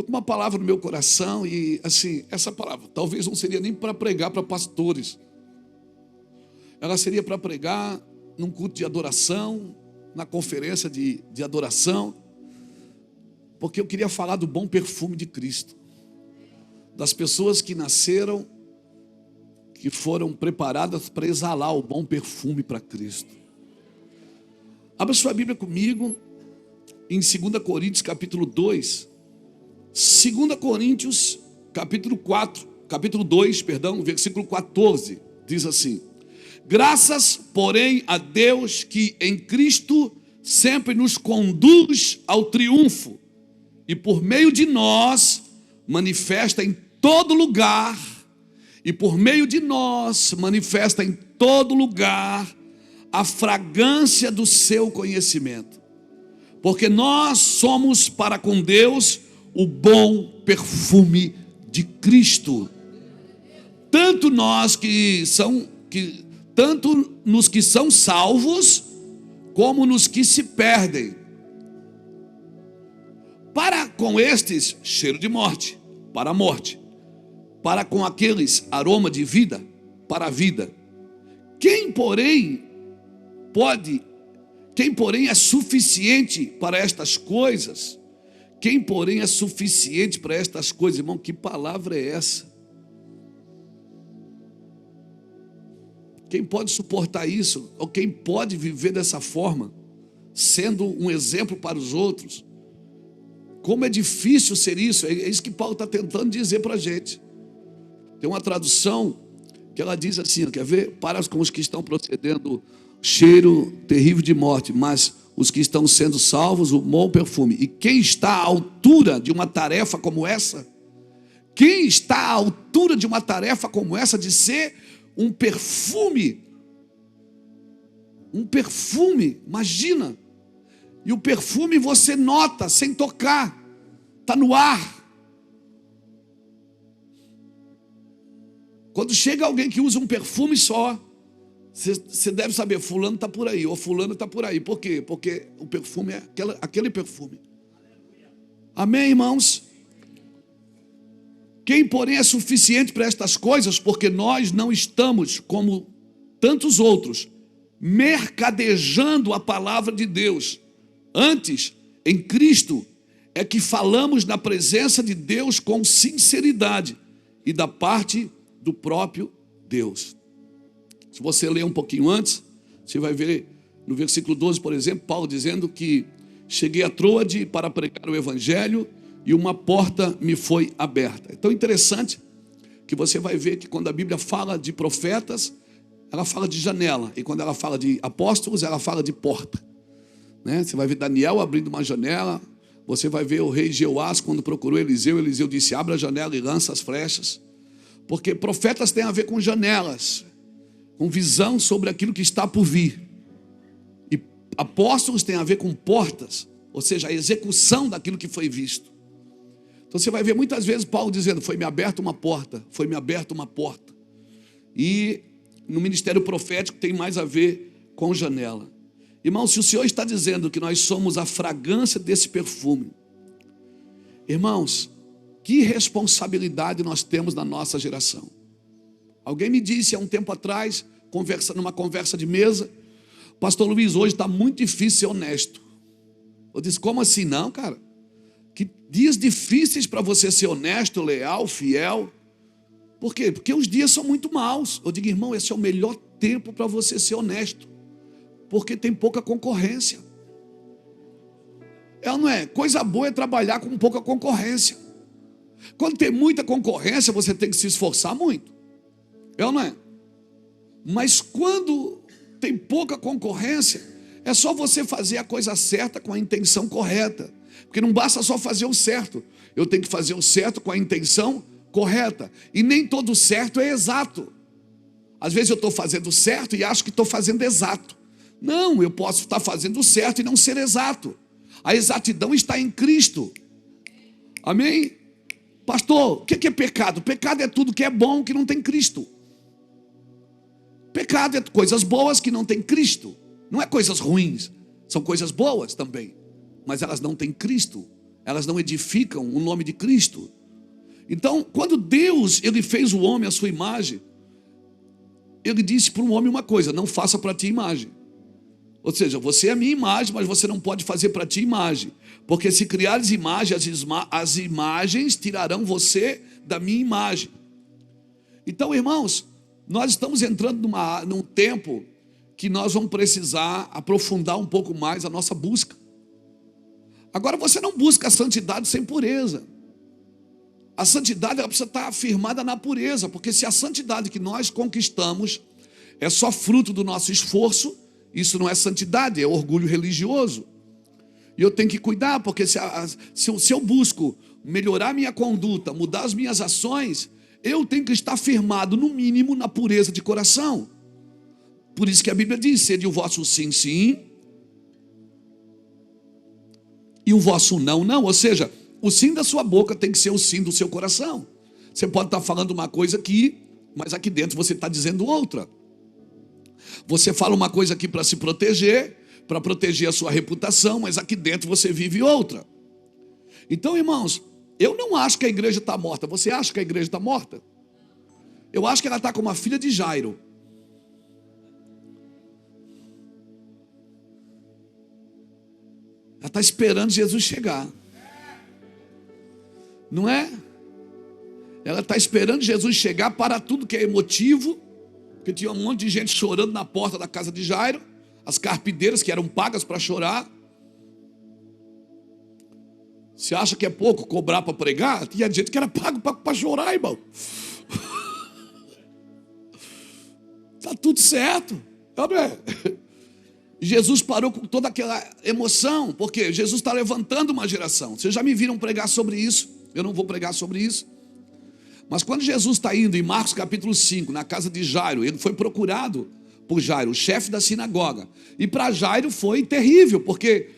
Estou com uma palavra no meu coração e, assim, essa palavra talvez não seria nem para pregar para pastores. Ela seria para pregar num culto de adoração, na conferência de adoração, porque eu queria falar do bom perfume de Cristo, das pessoas que nasceram, que foram preparadas para exalar o bom perfume para Cristo. Abra sua Bíblia comigo em 2 Coríntios capítulo 2. 2 Coríntios capítulo 2, versículo 14, diz assim: graças, porém, a Deus que em Cristo sempre nos conduz ao triunfo e por meio de nós manifesta em todo lugar, a fragrância do seu conhecimento. Porque nós somos para com Deus o bom perfume de Cristo. Tanto nos que são salvos, como nos que se perdem. Para com estes, cheiro de morte, para a morte. Para com aqueles, aroma de vida, para a vida. Quem, porém, é suficiente para estas coisas? Quem, porém, é suficiente para estas coisas? Irmão, que palavra é essa? Quem pode suportar isso? Ou quem pode viver dessa forma, sendo um exemplo para os outros? Como é difícil ser isso? É isso que Paulo está tentando dizer para a gente. Tem uma tradução que ela diz assim, quer ver? Para com os que estão procedendo cheiro terrível de morte, mas os que estão sendo salvos, o bom perfume. E quem está à altura de uma tarefa como essa? Quem está à altura de uma tarefa como essa, de ser um perfume? Um perfume, imagina. E o perfume você nota sem tocar, está no ar. Quando chega alguém que usa um perfume só, você deve saber, fulano está por aí, ou fulano está por aí. Por quê? Porque o perfume é aquele perfume. Amém, irmãos? Quem, porém, é suficiente para estas coisas? Porque nós não estamos, como tantos outros, mercadejando a palavra de Deus. Antes, em Cristo, é que falamos na presença de Deus com sinceridade e da parte do próprio Deus. Se você ler um pouquinho antes, você vai ver no versículo 12, por exemplo, Paulo dizendo que cheguei a Troade para pregar o evangelho e uma porta me foi aberta. É tão interessante que você vai ver que quando a Bíblia fala de profetas, ela fala de janela, e quando ela fala de apóstolos, ela fala de porta. Você vai ver Daniel abrindo uma janela, você vai ver o rei Jeoás quando procurou Eliseu, Eliseu disse: abra a janela e lança as flechas. Porque profetas têm a ver com janelas, com visão sobre aquilo que está por vir. E apóstolos têm a ver com portas, ou seja, a execução daquilo que foi visto. Então você vai ver muitas vezes Paulo dizendo: foi-me aberta uma porta, foi-me aberta uma porta. E no ministério profético tem mais a ver com janela. Irmão, se o Senhor está dizendo que nós somos a fragrância desse perfume, irmãos, que responsabilidade nós temos na nossa geração. Alguém me disse há um tempo atrás, numa conversa de mesa: pastor Luiz, hoje está muito difícil ser honesto. Eu disse: como assim? Não, cara, que dias difíceis para você ser honesto, leal, fiel. Por quê? Porque os dias são muito maus. Eu digo: irmão, esse é o melhor tempo para você ser honesto, porque tem pouca concorrência. Não é? Coisa boa é trabalhar com pouca concorrência. Quando tem muita concorrência, você tem que se esforçar muito. Não é? Mas quando tem pouca concorrência, é só você fazer a coisa certa com a intenção correta. Porque não basta só fazer o certo. Eu tenho que fazer o certo com a intenção correta. E nem todo certo é exato. Às vezes eu estou fazendo certo e acho que estou fazendo exato. Não, eu posso estar fazendo certo e não ser exato. A exatidão está em Cristo. Amém? Pastor, o que é pecado? Pecado é tudo que é bom que não tem Cristo. Pecado é coisas boas que não tem Cristo. Não é coisas ruins, são coisas boas também, mas elas não têm Cristo. elas não edificam o nome de Cristo. Então, quando Deus ele fez o homem à sua imagem, ele disse para o homem uma coisa: não faça para ti imagem. Ou seja, você é a minha imagem, mas você não pode fazer para ti imagem, porque se criares imagem, as imagens tirarão você da minha imagem. Então, irmãos, nós estamos entrando num tempo que nós vamos precisar aprofundar um pouco mais a nossa busca. Agora, você não busca a santidade sem pureza. A santidade ela precisa estar afirmada na pureza, porque se a santidade que nós conquistamos é só fruto do nosso esforço, isso não é santidade, é orgulho religioso. E eu tenho que cuidar, porque se eu busco melhorar minha conduta, mudar as minhas ações, eu tenho que estar firmado, no mínimo, na pureza de coração. Por isso que a Bíblia diz: sede o vosso sim, sim, e o vosso não, não. Ou seja, o sim da sua boca tem que ser o sim do seu coração. Você pode estar falando uma coisa aqui, mas aqui dentro você está dizendo outra. Você fala uma coisa aqui para se proteger, para proteger a sua reputação, mas aqui dentro você vive outra. Então, irmãos, eu não acho que a igreja está morta. Você acha que a igreja está morta? Eu acho que ela está como a filha de Jairo. Ela está esperando Jesus chegar. Não é? Ela está esperando Jesus chegar para tudo que é emotivo, porque tinha um monte de gente chorando na porta da casa de Jairo, as carpideiras que eram pagas para chorar. Você acha que é pouco cobrar para pregar? Tinha gente que era pago para chorar, irmão. Está tudo certo, não é? Jesus parou com toda aquela emoção, porque Jesus está levantando uma geração. Vocês já me viram pregar sobre isso, eu não vou pregar sobre isso. Mas quando Jesus está indo em Marcos capítulo 5, na casa de Jairo, ele foi procurado por Jairo, o chefe da sinagoga. E para Jairo foi terrível, porque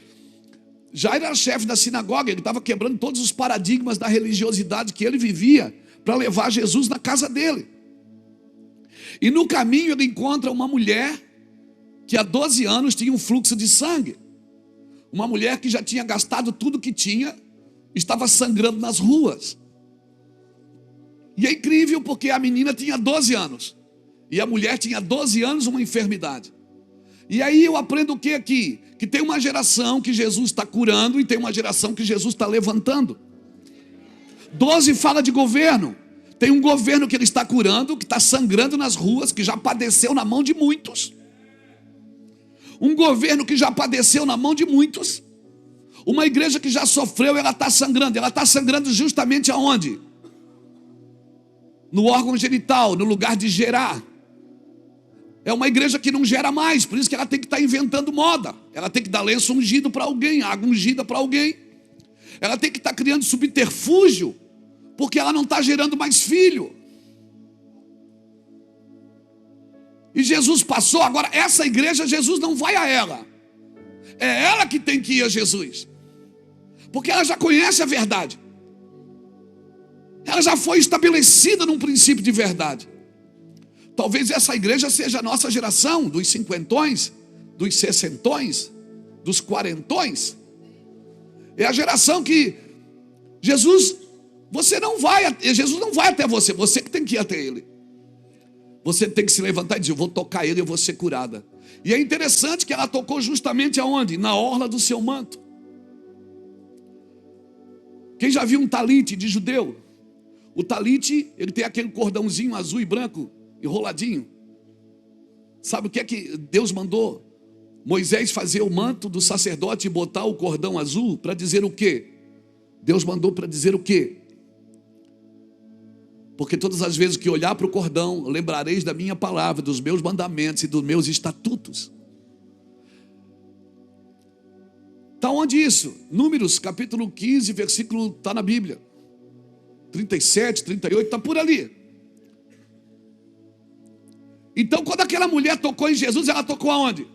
Jairo era chefe da sinagoga, ele estava quebrando todos os paradigmas da religiosidade que ele vivia para levar Jesus na casa dele. E no caminho ele encontra uma mulher que há 12 anos tinha um fluxo de sangue. Uma mulher que já tinha gastado tudo que tinha, estava sangrando nas ruas. E é incrível porque a menina tinha 12 anos. E a mulher tinha 12 anos, uma enfermidade. E aí eu aprendo o que aqui? Que tem uma geração que Jesus está curando e tem uma geração que Jesus está levantando. 12 fala de governo. Tem um governo que ele está curando, que está sangrando nas ruas, que já padeceu na mão de muitos. Um governo que já padeceu na mão de muitos. Uma igreja que já sofreu, ela está sangrando. Ela está sangrando justamente aonde? No órgão genital, no lugar de gerar. É uma igreja que não gera mais, por isso que ela tem que estar inventando moda. Ela tem que dar lenço ungido para alguém, água ungida para alguém. Ela tem que estar criando subterfúgio, porque ela não está gerando mais filho. E Jesus passou, agora essa igreja, Jesus não vai a ela. É ela que tem que ir a Jesus. Porque ela já conhece a verdade. Ela já foi estabelecida num princípio de verdade. Talvez essa igreja seja a nossa geração, dos cinquentões, dos sessentões, dos quarentões. É a geração que Jesus não vai até você, você que tem que ir até ele. Você tem que se levantar e dizer: eu vou tocar ele, eu vou ser curada. E é interessante que ela tocou justamente aonde? Na orla do seu manto. Quem já viu um talite de judeu? O talite, ele tem aquele cordãozinho azul e branco, enroladinho. Sabe o que é que Deus mandou? Moisés fazer o manto do sacerdote e botar o cordão azul para dizer o quê? Deus mandou para dizer o quê? Porque todas as vezes que olhar para o cordão, lembrareis da minha palavra, dos meus mandamentos e dos meus estatutos. Está onde isso? Números, capítulo 15, versículo, está na Bíblia. 37, 38, está por ali. Então, quando aquela mulher tocou em Jesus, ela tocou aonde?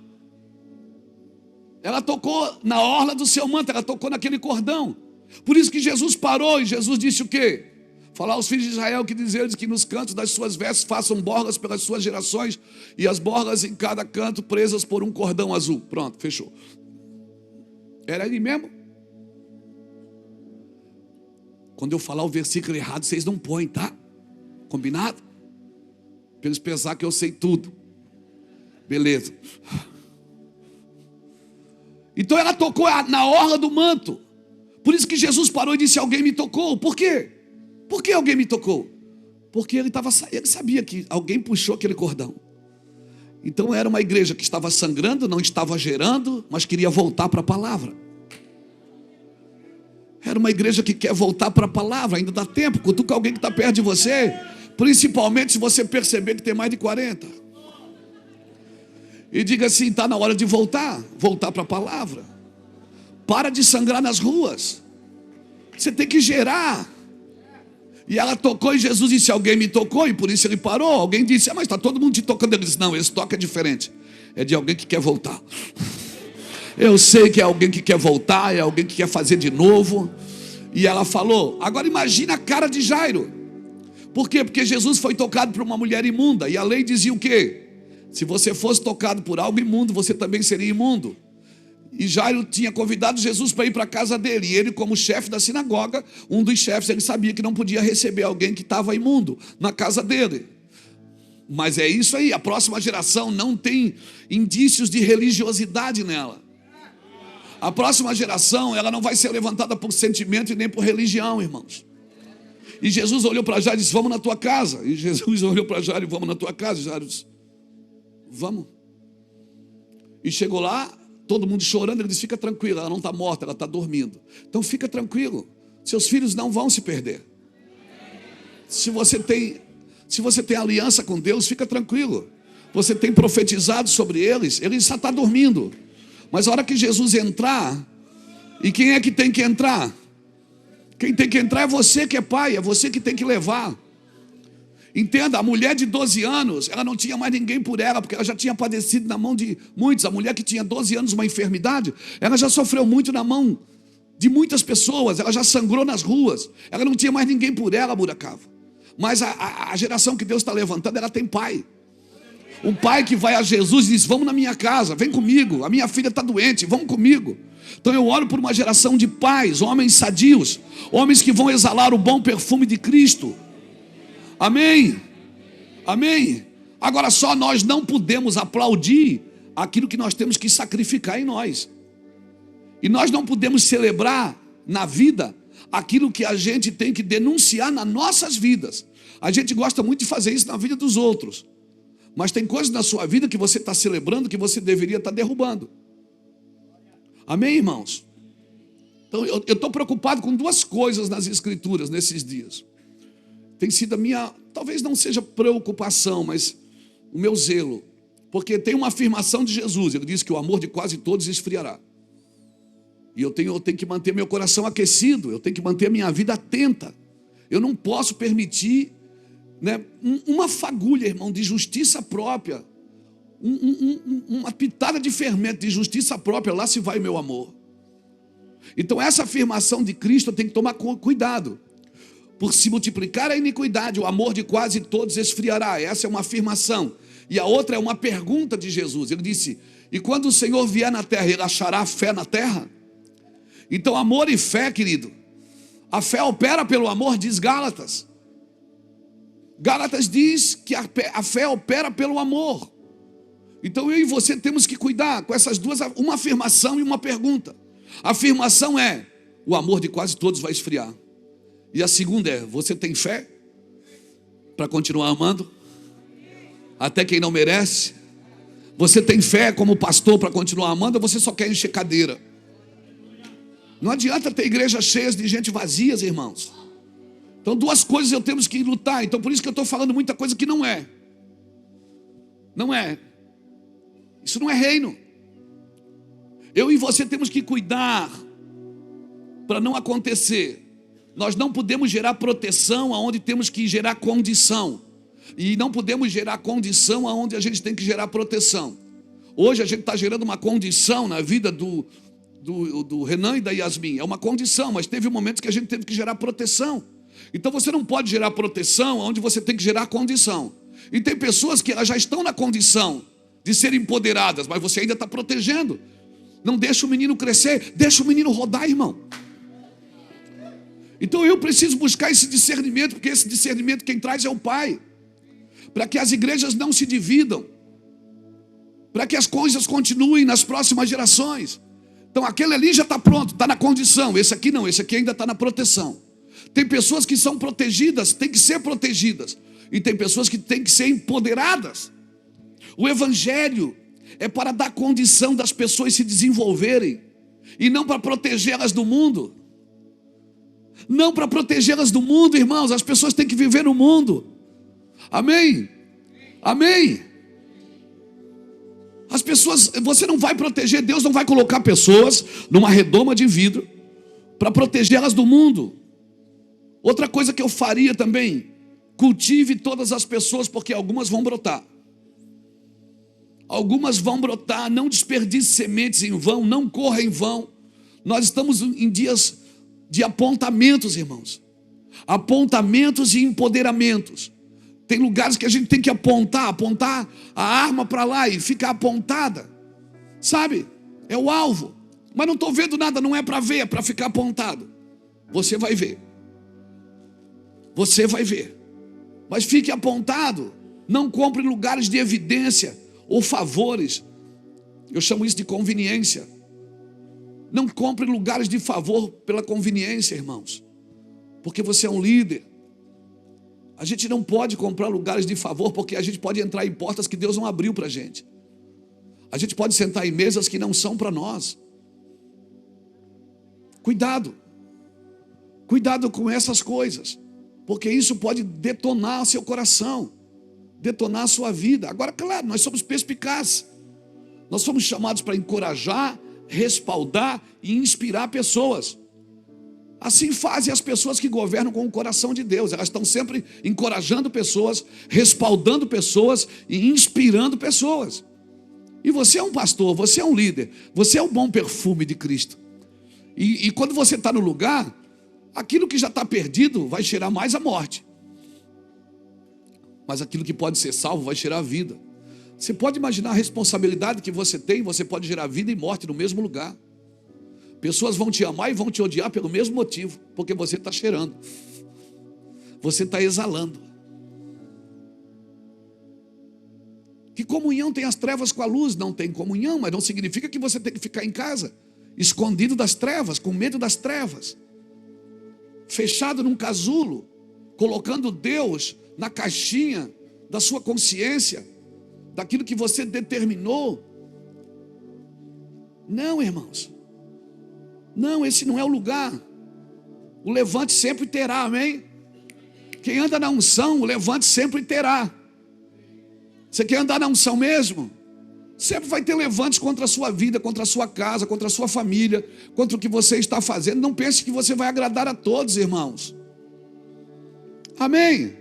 Ela tocou na orla do seu manto, ela tocou naquele cordão. Por isso que Jesus parou e Jesus disse o quê? Falar aos filhos de Israel que diz eles que nos cantos das suas vestes façam borlas pelas suas gerações, e as borlas em cada canto presas por um cordão azul. Pronto, fechou. Era ele mesmo? Quando eu falar o versículo errado, vocês não põem, tá? Combinado? Para eles pensar que eu sei tudo. Beleza. Então ela tocou na orla do manto. Por isso que Jesus parou e disse: alguém me tocou. Por quê? Por que alguém me tocou? Porque ele sabia que alguém puxou aquele cordão. Então era uma igreja que estava sangrando, não estava gerando, mas queria voltar para a palavra. Era uma igreja que quer voltar para a palavra. Ainda dá tempo, cutuca alguém que está perto de você. Principalmente se você perceber que tem mais de 40. E diga assim: está na hora de voltar para a palavra. Para de sangrar nas ruas. Você tem que gerar. E ela tocou e Jesus disse: alguém me tocou, e por isso ele parou. Alguém disse: mas está todo mundo te tocando. Ele disse: não, esse toque é diferente. É de alguém que quer voltar. Eu sei que é alguém que quer voltar, é alguém que quer fazer de novo. E ela falou. Agora imagina a cara de Jairo. Por quê? Porque Jesus foi tocado por uma mulher imunda. E a lei dizia o quê? Se você fosse tocado por algo imundo, você também seria imundo. E Jairo tinha convidado Jesus para ir para a casa dele. E ele, como chefe da sinagoga, um dos chefes, ele sabia que não podia receber alguém que estava imundo na casa dele. Mas é isso aí, a próxima geração não tem indícios de religiosidade nela. A próxima geração, ela não vai ser levantada por sentimento e nem por religião, irmãos. E Jesus olhou para Jairo e disse: vamos na tua casa. E Jesus olhou para Jairo e: vamos na tua casa. E Jairo disse: vamos. E chegou lá, todo mundo chorando. Ele disse: fica tranquilo, ela não está morta, ela está dormindo. Então fica tranquilo, seus filhos não vão se perder. Se você tem aliança com Deus, fica tranquilo. Você tem profetizado sobre eles, eles só estão dormindo. Mas a hora que Jesus entrar, e quem é que tem que entrar? Quem tem que entrar é você que é pai, é você que tem que levar. Entenda, a mulher de 12 anos, ela não tinha mais ninguém por ela, porque ela já tinha padecido na mão de muitos. A mulher que tinha 12 anos, uma enfermidade, ela já sofreu muito na mão de muitas pessoas, ela já sangrou nas ruas, ela não tinha mais ninguém por ela, Buracava. Mas a geração que Deus está levantando, ela tem pai. Um pai que vai a Jesus e diz: vamos na minha casa, vem comigo, a minha filha está doente, vamos comigo. Então eu oro por uma geração de pais, homens sadios, homens que vão exalar o bom perfume de Cristo. Amém? Amém? Agora só nós não podemos aplaudir aquilo que nós temos que sacrificar em nós. E nós não podemos celebrar na vida aquilo que a gente tem que denunciar nas nossas vidas. A gente gosta muito de fazer isso na vida dos outros. Mas tem coisas na sua vida que você está celebrando que você deveria estar derrubando. Amém, irmãos? Então eu estou preocupado com duas coisas nas Escrituras nesses dias. Tem sido a minha, talvez não seja preocupação, mas o meu zelo. Porque tem uma afirmação de Jesus, ele diz que o amor de quase todos esfriará. E eu tenho que manter meu coração aquecido, eu tenho que manter a minha vida atenta. Eu não posso permitir, né, uma fagulha, irmão, de justiça própria, uma pitada de fermento de justiça própria, lá se vai meu amor. Então essa afirmação de Cristo eu tenho que tomar cuidado. Por se multiplicar a iniquidade, o amor de quase todos esfriará. Essa é uma afirmação. E a outra é uma pergunta de Jesus. Ele disse: e quando o Senhor vier na terra, ele achará fé na terra? Então amor e fé, querido, a fé opera pelo amor, diz Gálatas. Gálatas diz que a fé opera pelo amor. Então eu e você temos que cuidar com essas duas, uma afirmação e uma pergunta. A afirmação é: o amor de quase todos vai esfriar. E a segunda é: você tem fé para continuar amando? Até quem não merece? Você tem fé como pastor para continuar amando, ou você só quer encher cadeira? Não adianta ter igrejas cheias de gente vazias, irmãos. Então duas coisas eu temos que lutar. Então por isso que eu estou falando muita coisa que não é. Não é. Isso não é reino. Eu e você temos que cuidar para não acontecer. Nós não podemos gerar proteção aonde temos que gerar condição. E não podemos gerar condição aonde a gente tem que gerar proteção. Hoje a gente está gerando uma condição na vida do Renan e da Yasmin. É uma condição, mas teve momentos que a gente teve que gerar proteção. Então você não pode gerar proteção onde você tem que gerar condição. E tem pessoas que elas já estão na condição de serem empoderadas, mas você ainda está protegendo. Não deixa o menino crescer, deixa o menino rodar, irmão. Então eu preciso buscar esse discernimento, porque esse discernimento quem traz é o Pai, para que as igrejas não se dividam, para que as coisas continuem nas próximas gerações. Então aquele ali já está pronto, está na condição. Esse aqui não, esse aqui ainda está na proteção. Tem pessoas que são protegidas, têm que ser protegidas, e tem pessoas que têm que ser empoderadas. O evangelho é para dar condição das pessoas se desenvolverem, e não para protegê-las do mundo. Não para protegê-las do mundo, irmãos. As pessoas têm que viver no mundo. Amém? Amém? As pessoas, você não vai proteger, Deus não vai colocar pessoas numa redoma de vidro para protegê-las do mundo. Outra coisa que eu faria também, cultive todas as pessoas, porque algumas vão brotar. Algumas vão brotar, não desperdice sementes em vão, não corra em vão. Nós estamos em dias de apontamentos, irmãos. Apontamentos e empoderamentos. Tem lugares que a gente tem que apontar a arma para lá e ficar apontada. Sabe? É o alvo. Mas não estou vendo nada, não é para ver, é para ficar apontado. Você vai ver. Você vai ver. Mas fique apontado. Não compre lugares de evidência ou favores. Eu chamo isso de conveniência. Não compre lugares de favor pela conveniência, irmãos. Porque você é um líder. A gente não pode comprar lugares de favor, porque a gente pode entrar em portas que Deus não abriu para a gente. A gente pode sentar em mesas que não são para nós. Cuidado. Cuidado com essas coisas, porque isso pode detonar seu coração, detonar a sua vida. Agora, claro, nós somos perspicazes. Nós somos chamados para encorajar, respaldar e inspirar pessoas. Assim fazem as pessoas que governam com o coração de Deus. Elas estão sempre encorajando pessoas, respaldando pessoas e inspirando pessoas. E você é um pastor, você é um líder, você é o bom perfume de Cristo. E quando você está no lugar, aquilo que já está perdido vai cheirar mais a morte. Mas aquilo que pode ser salvo vai cheirar a vida. Você pode imaginar a responsabilidade que você tem, você pode gerar vida e morte no mesmo lugar. Pessoas vão te amar e vão te odiar pelo mesmo motivo, porque você está cheirando, você está exalando. Que comunhão tem as trevas com a luz? Não tem comunhão, mas não significa que você tem que ficar em casa, escondido das trevas, com medo das trevas, fechado num casulo, colocando Deus na caixinha da sua consciência, daquilo que você determinou. Não, irmãos. Não, esse não é o lugar. O levante sempre terá, amém? Quem anda na unção, o levante sempre terá. Você quer andar na unção mesmo? Sempre vai ter levantes contra a sua vida, contra a sua casa, contra a sua família, contra o que você está fazendo. Não pense que você vai agradar a todos, irmãos. Amém?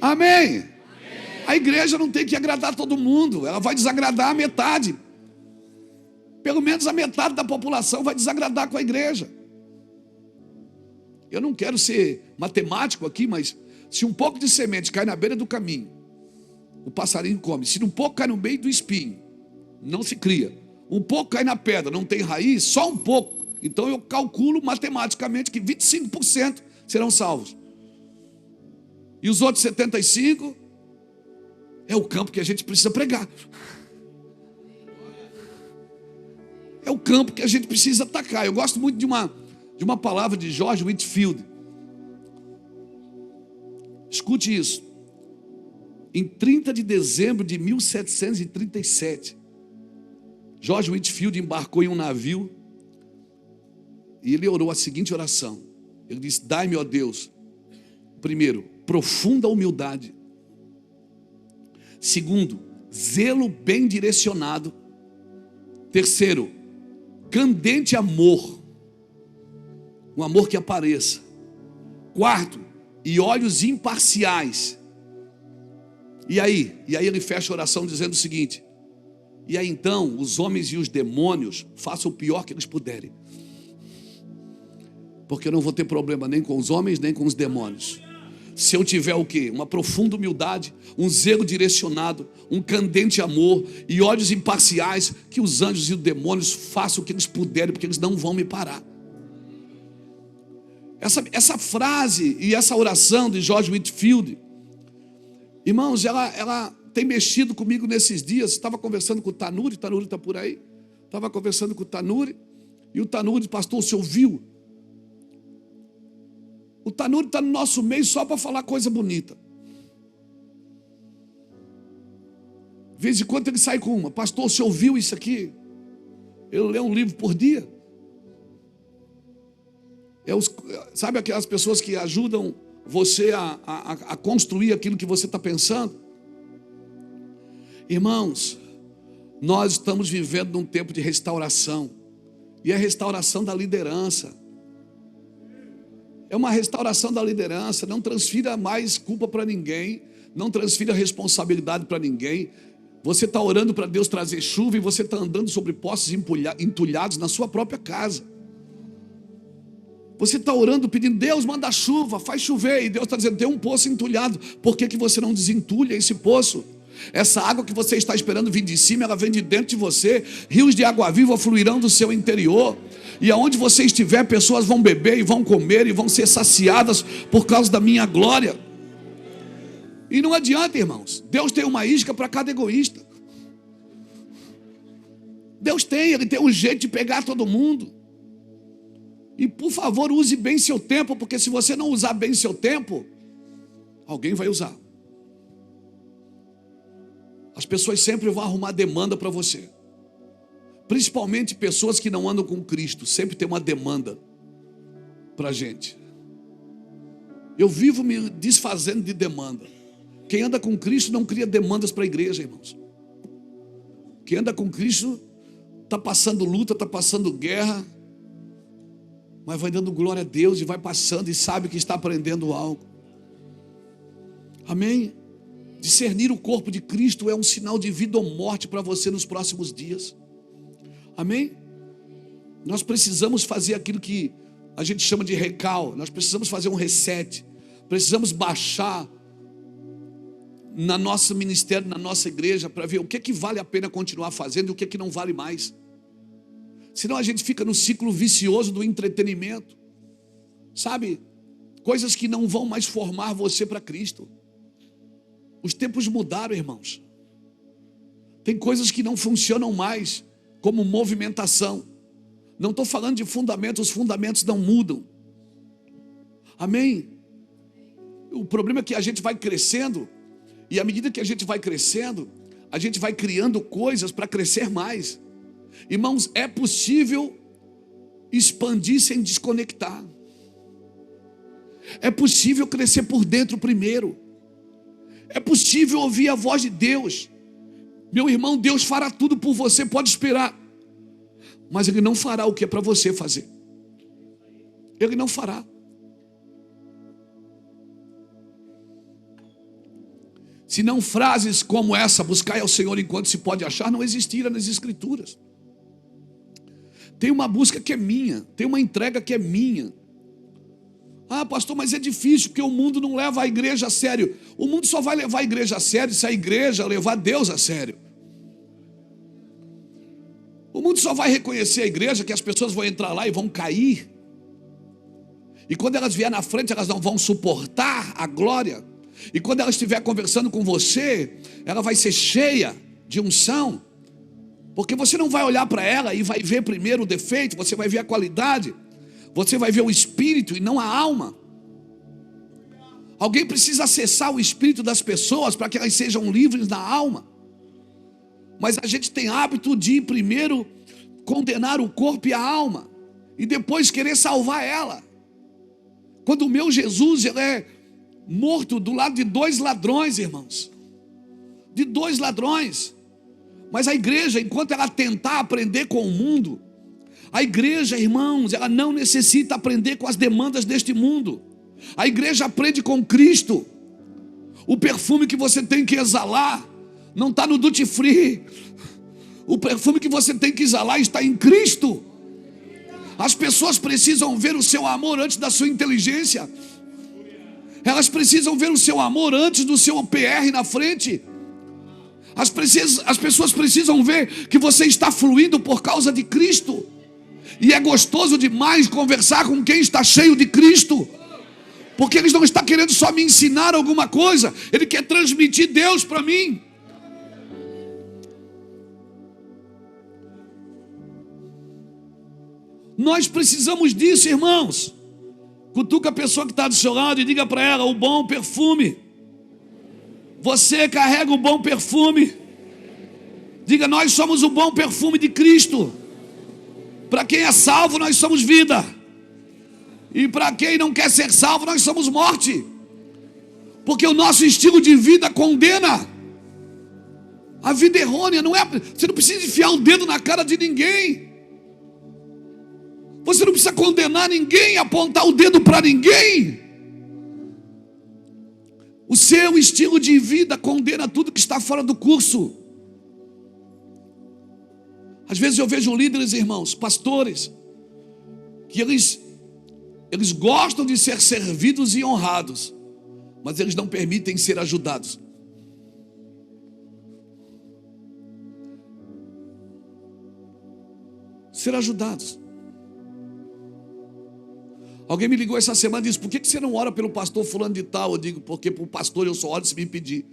Amém? A igreja não tem que agradar todo mundo, ela vai desagradar a metade. Pelo menos a metade da população vai desagradar com a igreja. Eu não quero ser matemático aqui, mas se um pouco de semente cai na beira do caminho, o passarinho come. Se um pouco cai no meio do espinho, não se cria. Um pouco cai na pedra, não tem raiz, só um pouco. Então eu calculo matematicamente que 25% serão salvos. E os outros 75% é o campo que a gente precisa pregar. É o campo que a gente precisa atacar. Eu gosto muito de uma palavra de George Whitefield. Escute isso. Em 30 de dezembro de 1737, George Whitefield embarcou em um navio e ele orou a seguinte oração. Ele disse: dai-me, ó Deus, primeiro, profunda humildade. Segundo, zelo bem direcionado. Terceiro, candente amor, um amor que apareça. Quarto, e olhos imparciais. E aí ele fecha a oração dizendo o seguinte: e aí então os homens e os demônios façam o pior que eles puderem, porque eu não vou ter problema nem com os homens nem com os demônios, se eu tiver o quê? Uma profunda humildade, um zelo direcionado, um candente amor e olhos imparciais, que os anjos e os demônios façam o que eles puderem, porque eles não vão me parar. Essa frase e essa oração de George Whitefield, irmãos, ela tem mexido comigo nesses dias. Estava conversando com o Tanuri está por aí. Estava conversando com o Tanuri, e o Tanuri, pastor, você ouviu? O Tanuri está no nosso meio só para falar coisa bonita. De vez em quando ele sai com uma: pastor, você ouviu isso aqui? Eu leio um livro por dia. Sabe aquelas pessoas que ajudam você a construir aquilo que você está pensando? Irmãos, nós estamos vivendo num tempo de restauração. E é a restauração da liderança. É uma restauração da liderança. Não transfira mais culpa para ninguém. Não transfira responsabilidade para ninguém. Você está orando para Deus trazer chuva e você está andando sobre poços entulhados na sua própria casa. Você está orando pedindo: Deus, manda chuva, faz chover. E Deus está dizendo: tem um poço entulhado. Por que você não desentulha esse poço? Essa água que você está esperando vir de cima, ela vem de dentro de você. Rios de água viva fluirão do seu interior. E aonde você estiver, pessoas vão beber e vão comer e vão ser saciadas por causa da minha glória. E não adianta, irmãos. Deus tem uma isca para cada egoísta. Ele tem um jeito de pegar todo mundo. E por favor, use bem seu tempo, porque se você não usar bem seu tempo, alguém vai usar. As pessoas sempre vão arrumar demanda para você. Principalmente pessoas que não andam com Cristo, sempre tem uma demanda para a gente. Eu vivo me desfazendo de demanda. Quem anda com Cristo não cria demandas para a igreja, irmãos. Quem anda com Cristo está passando luta, está passando guerra, mas vai dando glória a Deus e vai passando e sabe que está aprendendo algo. Amém? Discernir o corpo de Cristo é um sinal de vida ou morte para você nos próximos dias. Amém? Nós precisamos fazer aquilo que a gente chama de recal. Nós precisamos fazer um reset. Precisamos baixar na nosso ministério, na nossa igreja, para ver o que vale a pena continuar fazendo e o que não vale mais. Senão a gente fica no ciclo vicioso do entretenimento. Sabe? Coisas que não vão mais formar você para Cristo. Os tempos mudaram, irmãos. Tem coisas que não funcionam mais, como movimentação. Não estou falando de fundamentos, os fundamentos não mudam. Amém? O problema é que a gente vai crescendo, e à medida que a gente vai crescendo, a gente vai criando coisas para crescer mais. Irmãos, é possível expandir sem desconectar. É possível crescer por dentro primeiro. É possível ouvir a voz de Deus. Meu irmão, Deus fará tudo por você, pode esperar. Mas Ele não fará o que é para você fazer. Ele não fará. Se não frases como essa: buscai ao Senhor enquanto se pode achar, não existiram nas Escrituras. Tem uma busca que é minha, tem uma entrega que é minha. Ah, pastor, mas é difícil porque o mundo não leva a igreja a sério. O mundo só vai levar a igreja a sério se a igreja levar Deus a sério. O mundo só vai reconhecer a igreja que as pessoas vão entrar lá e vão cair. E quando elas vierem na frente, elas não vão suportar a glória. E quando ela estiver conversando com você, ela vai ser cheia de unção. Porque você não vai olhar para ela e vai ver primeiro o defeito, você vai ver a qualidade. Você vai ver o espírito e não a alma. Alguém precisa acessar o espírito das pessoas para que elas sejam livres na alma. Mas a gente tem hábito de primeiro condenar o corpo e a alma e depois querer salvar ela. Quando o meu Jesus, ele é morto do lado de 2 ladrões, irmãos. De 2 ladrões. Mas a igreja, enquanto ela tentar aprender com o mundo, a igreja, irmãos, ela não necessita aprender com as demandas deste mundo. A igreja aprende com Cristo. O perfume que você tem que exalar não está no duty free. O perfume que você tem que exalar está em Cristo. As pessoas precisam ver o seu amor antes da sua inteligência. Elas precisam ver o seu amor antes do seu PR na frente. As pessoas precisam ver que você está fluindo por causa de Cristo. E é gostoso demais conversar com quem está cheio de Cristo. Porque ele não está querendo só me ensinar alguma coisa, ele quer transmitir Deus para mim. Nós precisamos disso, irmãos. Cutuca a pessoa que está do seu lado e diga para ela: o bom perfume. Você carrega o bom perfume. Diga: nós somos o bom perfume de Cristo. Para quem é salvo, nós somos vida. E para quem não quer ser salvo, nós somos morte. Porque o nosso estilo de vida condena. A vida errônea não é... Você não precisa enfiar o dedo na cara de ninguém. Você não precisa condenar ninguém, apontar o dedo para ninguém. O seu estilo de vida condena tudo que está fora do curso. Às vezes eu vejo líderes, irmãos, pastores, que eles gostam de ser servidos e honrados, mas eles não permitem ser ajudados. Ser ajudados. Alguém me ligou essa semana e disse: por que você não ora pelo pastor fulano de tal? Eu digo: porque para o pastor eu só oro se me pedir.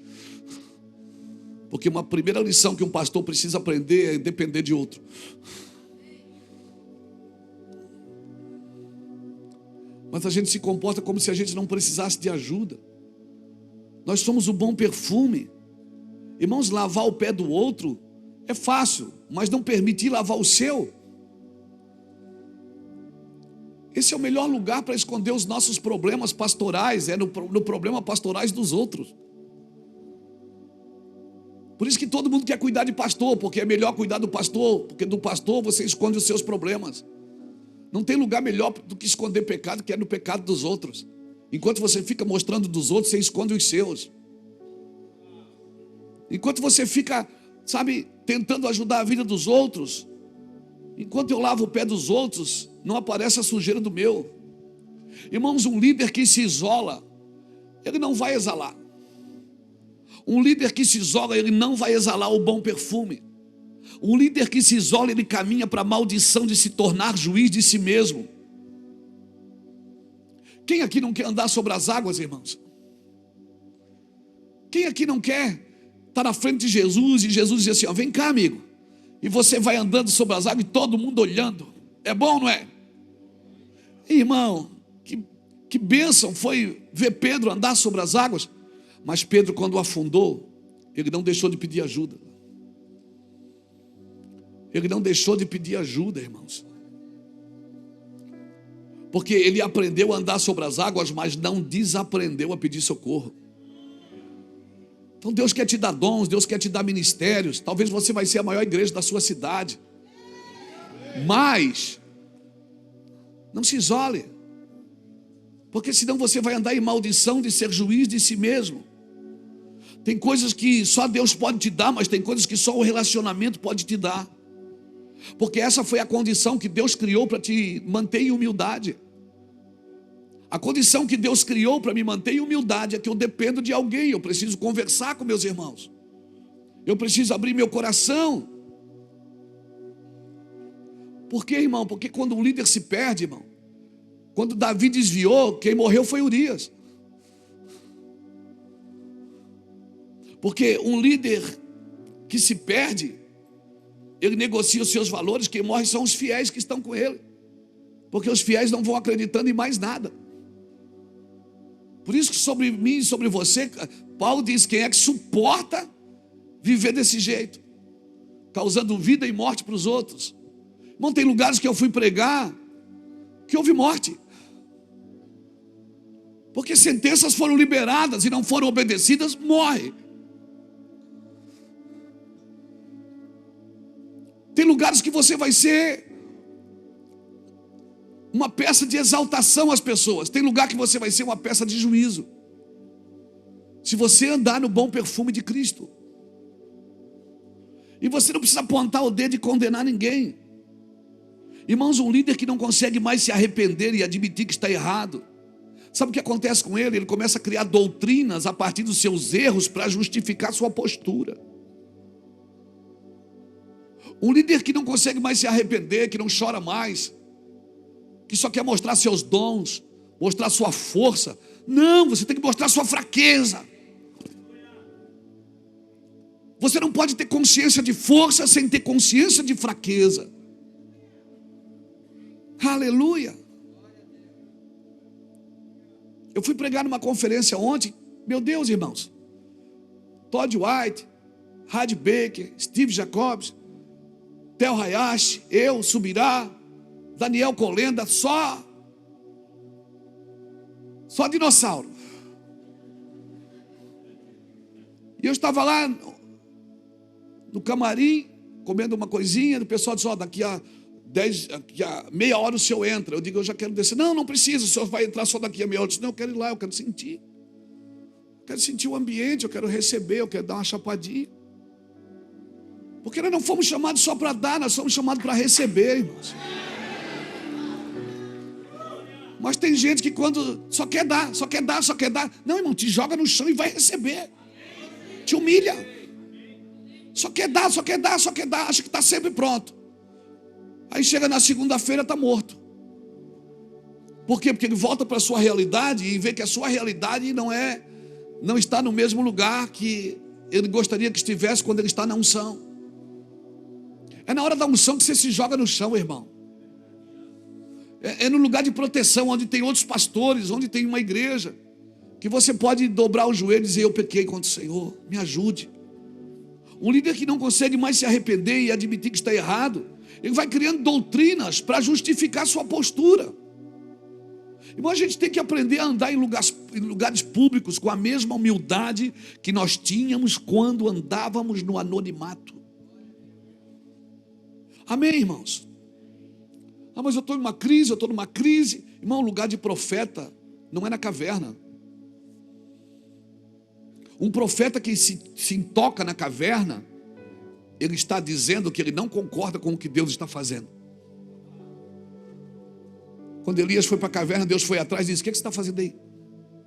Porque uma primeira lição que um pastor precisa aprender é depender de outro. Mas a gente se comporta como se a gente não precisasse de ajuda. Nós somos o bom perfume. Irmãos, lavar o pé do outro é fácil, mas não permitir lavar o seu. Esse é o melhor lugar para esconder os nossos problemas pastorais, é no problema pastorais dos outros. Por isso que todo mundo quer cuidar de pastor, porque é melhor cuidar do pastor, porque do pastor você esconde os seus problemas. Não tem lugar melhor do que esconder pecado, que é no pecado dos outros. Enquanto você fica mostrando dos outros, você esconde os seus. Enquanto você fica, tentando ajudar a vida dos outros, enquanto eu lavo o pé dos outros, não aparece a sujeira do meu. Irmãos, um líder que se isola, ele não vai exalar. Um líder que se isola, ele não vai exalar o bom perfume. Um líder que se isola, ele caminha para a maldição de se tornar juiz de si mesmo. Quem aqui não quer andar sobre as águas, irmãos? Quem aqui não quer estar na frente de Jesus e Jesus diz assim: vem cá, amigo. E você vai andando sobre as águas e todo mundo olhando. É bom, não é? Irmão, que bênção foi ver Pedro andar sobre as águas. Mas Pedro, quando afundou, ele não deixou de pedir ajuda. Ele não deixou de pedir ajuda, irmãos. Porque ele aprendeu a andar sobre as águas, mas não desaprendeu a pedir socorro. Então Deus quer te dar dons, Deus quer te dar ministérios. Talvez você vai ser a maior igreja da sua cidade. Mas não se isole. Porque senão você vai andar em maldição de ser juiz de si mesmo. Tem coisas que só Deus pode te dar, mas tem coisas que só o relacionamento pode te dar. Porque essa foi a condição que Deus criou para te manter em humildade. A condição que Deus criou para me manter em humildade é que eu dependo de alguém. Eu preciso conversar com meus irmãos. Eu preciso abrir meu coração. Por quê, irmão? Porque quando um líder se perde, irmão, quando Davi desviou, quem morreu foi Urias. Porque um líder que se perde, ele negocia os seus valores, quem morre são os fiéis que estão com ele. Porque os fiéis não vão acreditando em mais nada. Por isso que sobre mim e sobre você, Paulo diz: quem é que suporta viver desse jeito? Causando vida e morte para os outros. Irmão, tem lugares que eu fui pregar que houve morte. Porque sentenças foram liberadas e não foram obedecidas, morre. Tem lugares que você vai ser uma peça de exaltação às pessoas. Tem lugar que você vai ser uma peça de juízo. Se você andar no bom perfume de Cristo. E você não precisa apontar o dedo e condenar ninguém. Irmãos, um líder que não consegue mais se arrepender e admitir que está errado, sabe o que acontece com ele? Ele começa a criar doutrinas a partir dos seus erros para justificar sua postura. Um líder que não consegue mais se arrepender, que não chora mais, que só quer mostrar seus dons, mostrar sua força. Não, você tem que mostrar sua fraqueza. Você não pode ter consciência de força sem ter consciência de fraqueza. Aleluia. Eu fui pregar numa conferência ontem. Meu Deus, irmãos. Todd White, Had Baker, Steve Jacobs, Tel Hayashi, eu, Subirá, Daniel Colenda, só dinossauro. E eu estava lá no camarim, comendo uma coisinha, o pessoal disse, daqui a meia hora o senhor entra. Eu digo, eu já quero descer. Não, não precisa, o senhor vai entrar só daqui a meia hora. Eu disse, não, eu quero ir lá, eu quero sentir. Eu quero sentir o ambiente, eu quero receber, eu quero dar uma chapadinha. Porque nós não fomos chamados só para dar, nós somos chamados para receber, irmãos. Mas tem gente que quando só quer dar. Não, irmão, te joga no chão e vai receber. Te humilha. Só quer dar, acha que está sempre pronto. Aí chega na segunda-feira, está morto. Por quê? Porque ele volta para a sua realidade e vê que a sua realidade não está no mesmo lugar que ele gostaria que estivesse quando ele está na unção. É na hora da unção que você se joga no chão, irmão. É no lugar de proteção, onde tem outros pastores, onde tem uma igreja, que você pode dobrar o joelho e dizer, eu pequei contra o Senhor, me ajude. Um líder que não consegue mais se arrepender e admitir que está errado, ele vai criando doutrinas para justificar sua postura. Irmão, a gente tem que aprender a andar em lugares públicos com a mesma humildade que nós tínhamos quando andávamos no anonimato. Amém, irmãos? Mas eu estou numa crise. Irmão, o lugar de profeta não é na caverna. Um profeta que se intoca na caverna, ele está dizendo que ele não concorda com o que Deus está fazendo. Quando Elias foi para a caverna, Deus foi atrás e disse, o que você está fazendo aí?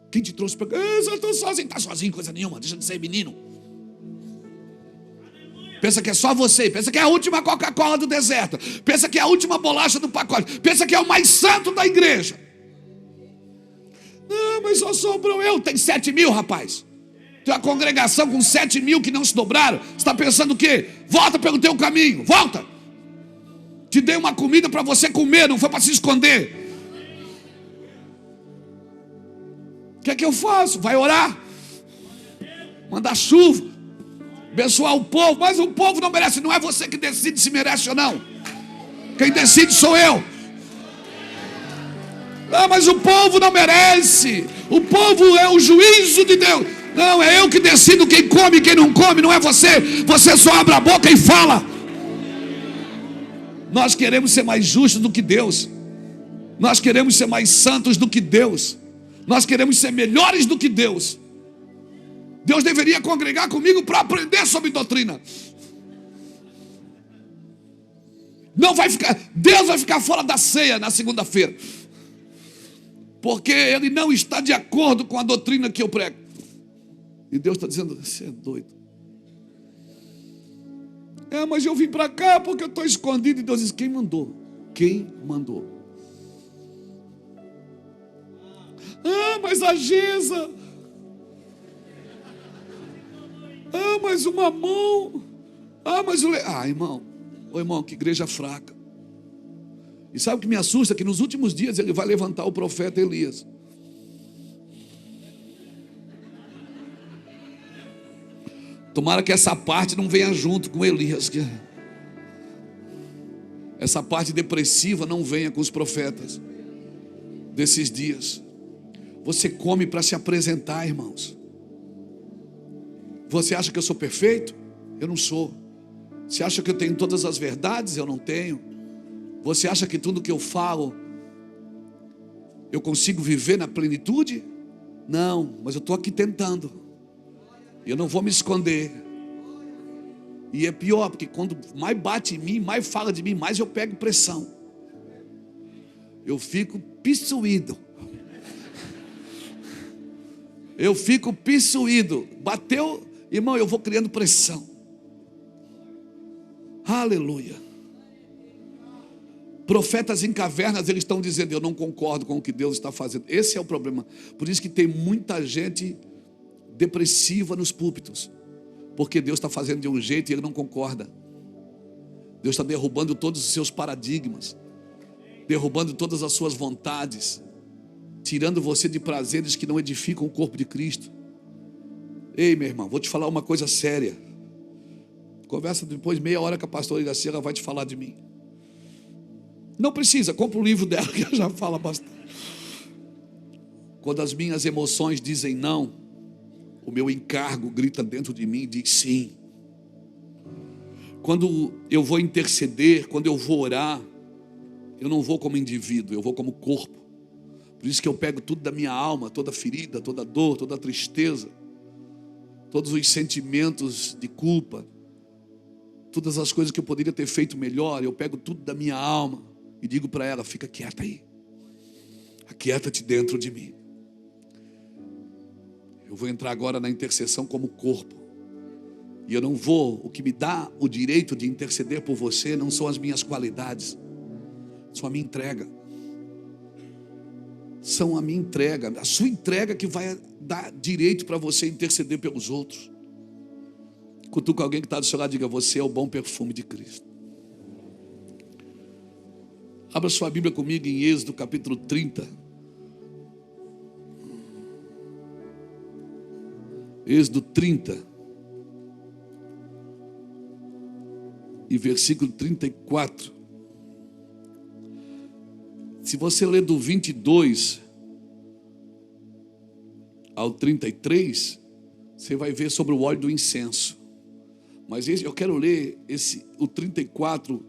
Quem te trouxe para cá? Eu estou sozinho. Está sozinho, coisa nenhuma, deixa de ser menino. Pensa que é só você, pensa que é a última Coca-Cola do deserto, pensa que é a última bolacha do pacote, pensa que é o mais santo da igreja. Não, mas só sobrou eu. Tem 7.000, rapaz. Tem uma congregação com 7.000 que não se dobraram. Você está pensando o quê? Volta pelo teu caminho, volta. Te dei uma comida para você comer, não foi para se esconder. O que é que eu faço? Vai orar, mandar chuva, abençoar o povo. Mas o povo não merece. Não é você que decide se merece ou não. Quem decide sou eu. Mas o povo não merece. O povo é o juízo de Deus. Não, é eu que decido quem come e quem não come. Não é você. Você só abre a boca e fala. Nós queremos ser mais justos do que Deus. Nós queremos ser mais santos do que Deus. Nós queremos ser melhores do que Deus. Deus deveria congregar comigo para aprender sobre doutrina. Deus vai ficar fora da ceia na segunda-feira, porque Ele não está de acordo com a doutrina que eu prego. E Deus está dizendo, você é doido. Mas eu vim para cá porque eu estou escondido. E Deus diz, quem mandou? Quem mandou? Mas a Geza. Mas o Mamão. Mas o... irmão. Irmão, que igreja fraca. E sabe o que me assusta? Que nos últimos dias ele vai levantar o profeta Elias. Tomara que essa parte não venha junto com Elias. Essa parte depressiva não venha com os profetas desses dias. Você come para se apresentar, irmãos. Você acha que eu sou perfeito? Eu não sou. Você acha que eu tenho todas as verdades? Eu não tenho. Você acha que tudo que eu falo eu consigo viver na plenitude? Não, mas eu estou aqui tentando. Eu não vou me esconder. E é pior, porque quando mais bate em mim, mais fala de mim, mais eu pego pressão. Eu fico possuído. Bateu, irmão, eu vou criando pressão. Aleluia. Profetas em cavernas, eles estão dizendo: eu não concordo com o que Deus está fazendo. Esse é o problema. Por isso que tem muita gente depressiva nos púlpitos, porque Deus está fazendo de um jeito e ele não concorda. Deus está derrubando todos os seus paradigmas, derrubando todas as suas vontades, tirando você de prazeres que não edificam o corpo de Cristo. Ei, meu irmão, vou te falar uma coisa séria. Conversa depois, meia hora, com a pastora Iraci, ela vai te falar de mim. Não precisa, compra o livro dela, que ela já fala bastante. Quando as minhas emoções dizem não, o meu encargo grita dentro de mim e diz sim. Quando eu vou interceder, quando eu vou orar, eu não vou como indivíduo, eu vou como corpo. Por isso que eu pego tudo da minha alma, toda ferida, toda dor, toda tristeza, todos os sentimentos de culpa, todas as coisas que eu poderia ter feito melhor, eu pego tudo da minha alma e digo para ela: fica quieta aí, aquieta-te dentro de mim. Eu vou entrar agora na intercessão como corpo. E eu não vou, o que me dá o direito de interceder por você não são as minhas qualidades, são a minha entrega. São a minha entrega, a sua entrega que vai dar direito para você interceder pelos outros. Cutuca alguém que está do seu lado e diga: você é o bom perfume de Cristo. Abra sua Bíblia comigo em Êxodo capítulo 30. Êxodo 30. E versículo 34. Se você ler do 22 ao 33, você vai ver sobre o óleo do incenso. Mas eu quero ler o 34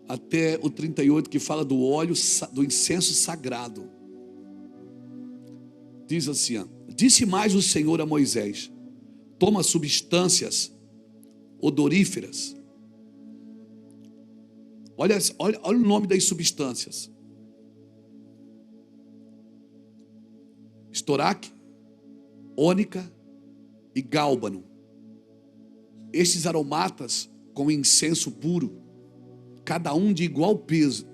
até o 38, que fala do óleo do incenso sagrado. Diz assim: disse mais o Senhor a Moisés: toma substâncias odoríferas. Olha o nome das substâncias: estoraque, ônica e gálbano. Estes aromatas com incenso puro, cada um de igual peso.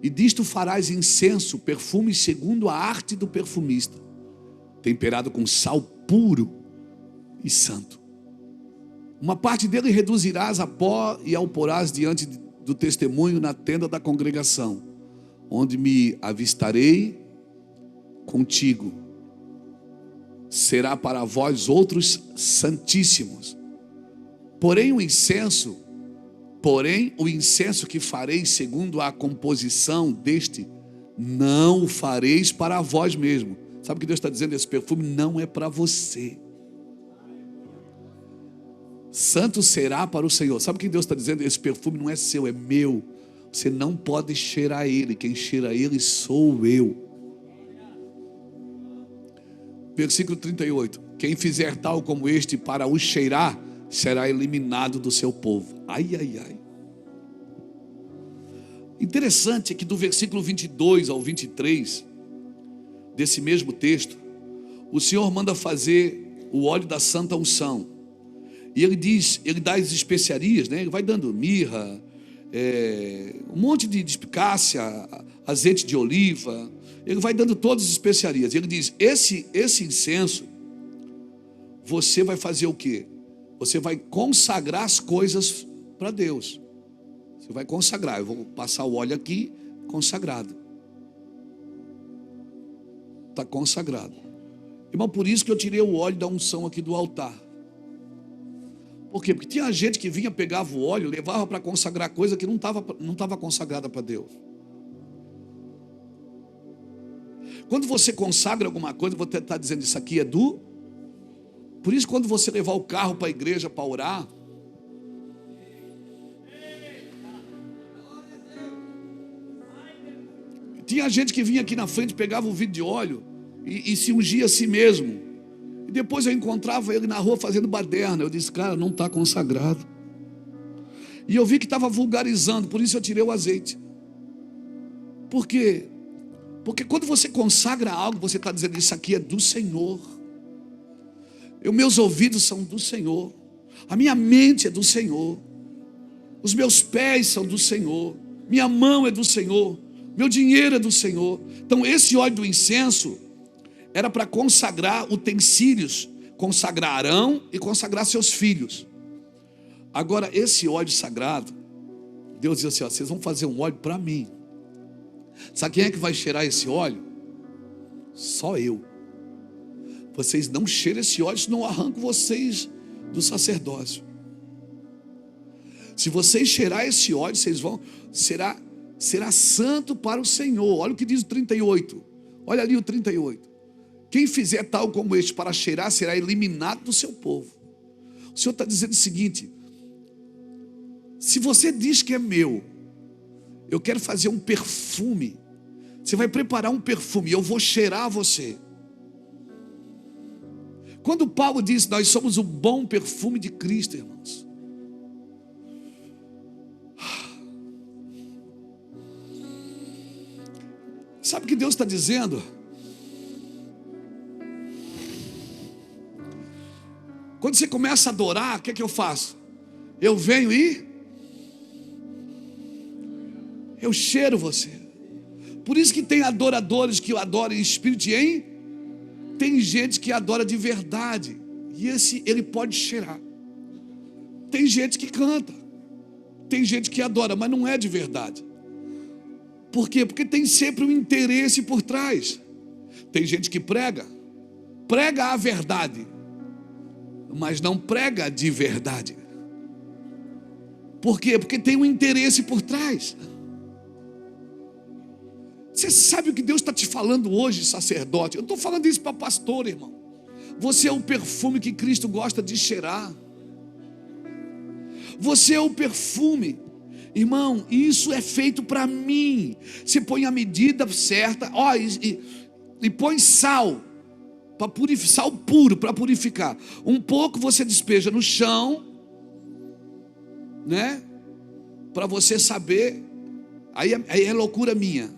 E disto farás incenso, perfume segundo a arte do perfumista, temperado com sal puro e santo. Uma parte dele reduzirás a pó e ao porás diante do testemunho na tenda da congregação, onde me avistarei contigo. Será para vós outros santíssimos. Porém o incenso que fareis segundo a composição deste, não o fareis para vós mesmo. Sabe o que Deus está dizendo? Esse perfume não é para você. Santo será para o Senhor. Sabe o que Deus está dizendo? Esse perfume não é seu, é meu. Você não pode cheirar ele. Quem cheira ele sou eu. Versículo 38. Quem fizer tal como este para o cheirar, será eliminado do seu povo. Ai, ai, ai. Interessante é que do versículo 22 ao 23, desse mesmo texto, o Senhor manda fazer o óleo da santa unção. E ele dá as especiarias, né? Ele vai dando mirra, um monte de espicácia, azeite de oliva. Ele vai dando todas as especiarias. Ele diz: esse incenso, você vai fazer o quê? Você vai consagrar as coisas para Deus. Você vai consagrar. Eu vou passar o óleo aqui, consagrado. Está consagrado. Irmão, por isso que eu tirei o óleo da unção aqui do altar. Por quê? Porque tinha gente que vinha, pegava o óleo, levava para consagrar coisa que não estava consagrada para Deus. Quando você consagra alguma coisa, você está dizendo: isso aqui é do... Por isso, quando você levar o carro para a igreja para orar, tinha gente que vinha aqui na frente, pegava um vidro de óleo e se ungia a si mesmo. E depois eu encontrava ele na rua fazendo baderna. Eu disse: cara, não está consagrado. E eu vi que estava vulgarizando, por isso eu tirei o azeite. Por quê? Porque quando você consagra algo, você está dizendo: isso aqui é do Senhor. Meus ouvidos são do Senhor. A minha mente é do Senhor. Os meus pés são do Senhor. minha mão é do Senhor, meu dinheiro é do Senhor. Então esse óleo do incenso era para consagrar utensílios, consagrar Arão e consagrar seus filhos. Agora esse óleo sagrado, Deus diz assim, ó, vocês vão fazer um óleo para mim. Sabe quem é que vai cheirar esse óleo? Só eu. Vocês não cheiram esse óleo, senão eu arranco vocês do sacerdócio. Se vocês cheirar esse óleo, vocês vão, será santo para o Senhor. Olha o que diz o 38. Olha ali o 38. Quem fizer tal como este para cheirar, será eliminado do seu povo. O Senhor está dizendo o seguinte: se você diz que é meu, eu quero fazer um perfume, você vai preparar um perfume, eu vou cheirar você. Quando Paulo diz, nós somos o bom perfume de Cristo, irmãos. Sabe o que Deus está dizendo? Quando você começa a adorar, o que é que eu faço? Eu venho e eu cheiro você. Por isso que tem adoradores que adoram em espírito e em... Tem gente que adora de verdade, e esse ele pode cheirar. Tem gente que canta, tem gente que adora, mas não é de verdade. Por quê? Porque tem sempre um interesse por trás. Tem gente que prega a verdade, mas não prega de verdade. Por quê? Porque tem um interesse por trás. Você sabe o que Deus está te falando hoje, sacerdote? Eu estou falando isso para pastor, irmão. Você é o perfume que Cristo gosta de cheirar. Você é o perfume. Irmão, isso é feito para mim. Você põe a medida certa, ó, e põe sal, para purificar, sal puro para purificar. Um pouco você despeja no chão, né? Para você saber. Aí é loucura minha.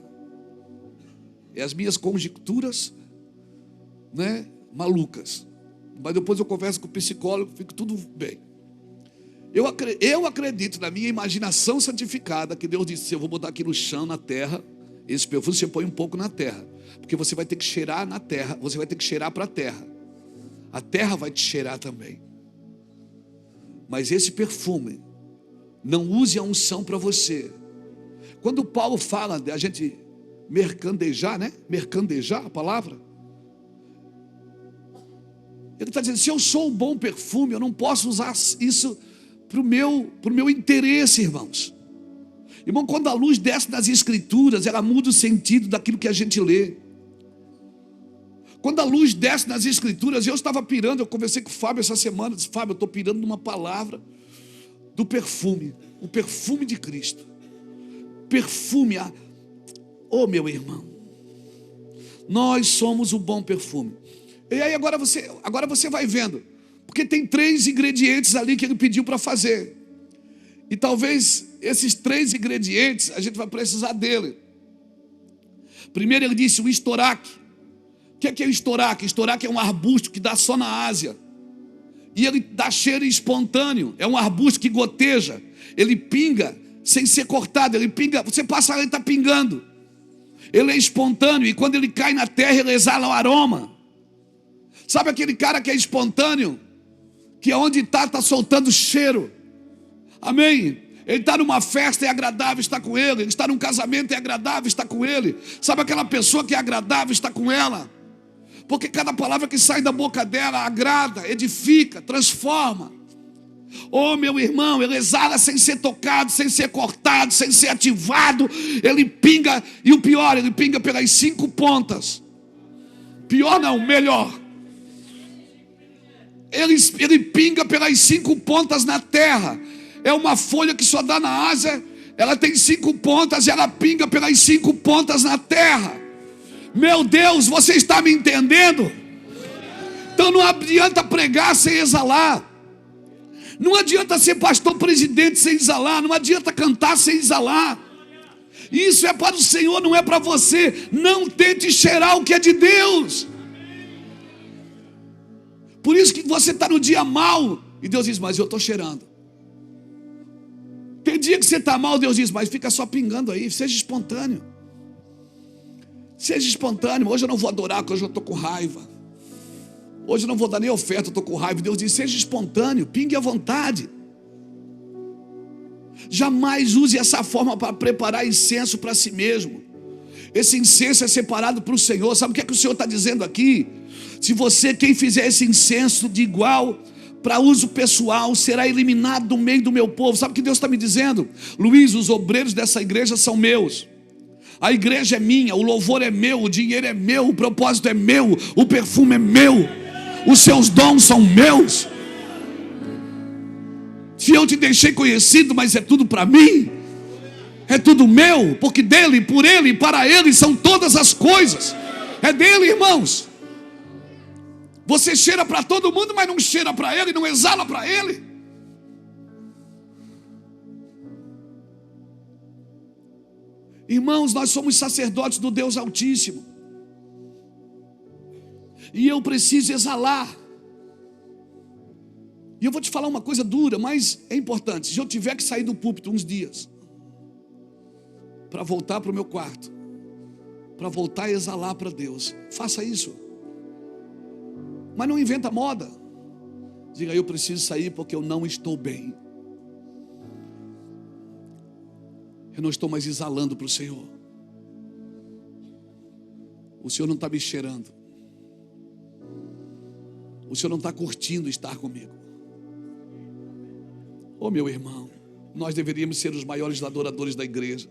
É as minhas conjecturas, né, malucas. Mas depois eu converso com o psicólogo, fica tudo bem. Eu acredito na minha imaginação santificada que Deus disse: eu vou botar aqui no chão, na terra, esse perfume você põe um pouco na terra, porque você vai ter que cheirar na terra, você vai ter que cheirar para a terra vai te cheirar também. Mas esse perfume, não use a unção para você. Quando Paulo fala de a gente mercandejar, né? Mercandejar a palavra. Ele está dizendo: se eu sou um bom perfume, eu não posso usar isso para o meu interesse, irmãos. Irmão, quando a luz desce nas escrituras, ela muda o sentido daquilo que a gente lê. Quando a luz desce nas escrituras, eu estava pirando, eu conversei com o Fábio essa semana, disse: Fábio, eu estou pirando numa palavra do perfume, o perfume de Cristo. Perfume, oh meu irmão, nós somos o bom perfume. E aí agora você vai vendo, porque tem 3 ingredientes ali que ele pediu para fazer. E talvez esses 3 ingredientes a gente vai precisar dele. Primeiro ele disse o estoraque. O que é o estoraque? Estoraque é um arbusto que dá só na Ásia. E ele dá cheiro espontâneo. É um arbusto que goteja. Ele pinga sem ser cortado. Ele pinga, você passa lá e está pingando. Ele é espontâneo, e quando ele cai na terra, ele exala o aroma. Sabe aquele cara que é espontâneo? Que onde está soltando cheiro. Amém? Ele está numa festa, é agradável estar com ele. Ele está num casamento, é agradável estar com ele. Sabe aquela pessoa que é agradável estar com ela? Porque cada palavra que sai da boca dela agrada, edifica, transforma. Oh meu irmão, ele exala sem ser tocado, sem ser cortado, sem ser ativado. Ele pinga, e o pior, ele pinga pelas 5 pontas. Pior não, melhor. Ele pinga pelas 5 pontas na terra. É uma folha que só dá na Ásia. Ela tem 5 pontas e ela pinga pelas 5 pontas na terra. Meu Deus, você está me entendendo? Então não adianta pregar sem exalar. Não adianta ser pastor presidente sem exalar. Não adianta cantar sem exalar. Isso é para o Senhor, não é para você. Não tente cheirar o que é de Deus. Por isso que você está no dia mau e Deus diz: mas eu estou cheirando. Tem dia dia que você está mal, Deus diz, mas fica só pingando aí, seja espontâneo. Seja espontâneo. Hoje eu não vou adorar, porque hoje eu estou com raiva. Hoje eu não vou dar nem oferta, eu estou com raiva. Deus diz, seja espontâneo, pingue à vontade. Jamais use essa forma para preparar incenso para si mesmo. Esse incenso é separado para o Senhor. Sabe o que é que o Senhor está dizendo aqui? Se você, quem fizer esse incenso de igual para uso pessoal, será eliminado do meio do meu povo. Sabe o que Deus está me dizendo? Luiz, os obreiros dessa igreja são meus. A igreja é minha, o louvor é meu, o dinheiro é meu, o propósito é meu, o perfume é meu, os seus dons são meus. Se eu te deixei conhecido, mas é tudo para mim, é tudo meu, porque dele, por ele e para ele são todas as coisas. É dele, irmãos. Você cheira para todo mundo, mas não cheira para ele, não exala para ele. Irmãos, nós somos sacerdotes do Deus Altíssimo. E eu preciso exalar. E eu vou te falar uma coisa dura, mas é importante. Se eu tiver que sair do púlpito uns dias, para voltar para o meu quarto, para voltar a exalar para Deus, faça isso. Mas não inventa moda. Diga, eu preciso sair porque eu não estou bem. Eu não estou mais exalando para o Senhor. O Senhor não está me cheirando. O Senhor não está curtindo estar comigo. Oh, meu irmão, nós deveríamos ser os maiores adoradores da igreja,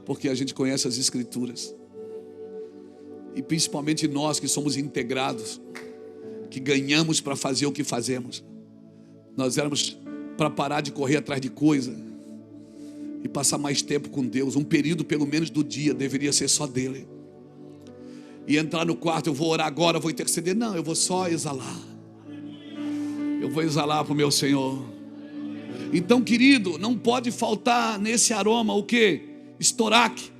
porque a gente conhece as Escrituras. E principalmente nós que somos integrados, que ganhamos para fazer o que fazemos. Nós éramos para parar de correr atrás de coisa e passar mais tempo com Deus. Um período pelo menos do dia deveria ser só dele. E entrar no quarto, eu vou orar agora, eu vou interceder. Não, eu vou só exalar. Eu vou exalar para o meu Senhor. Então, querido, não pode faltar nesse aroma o que? Estoraque.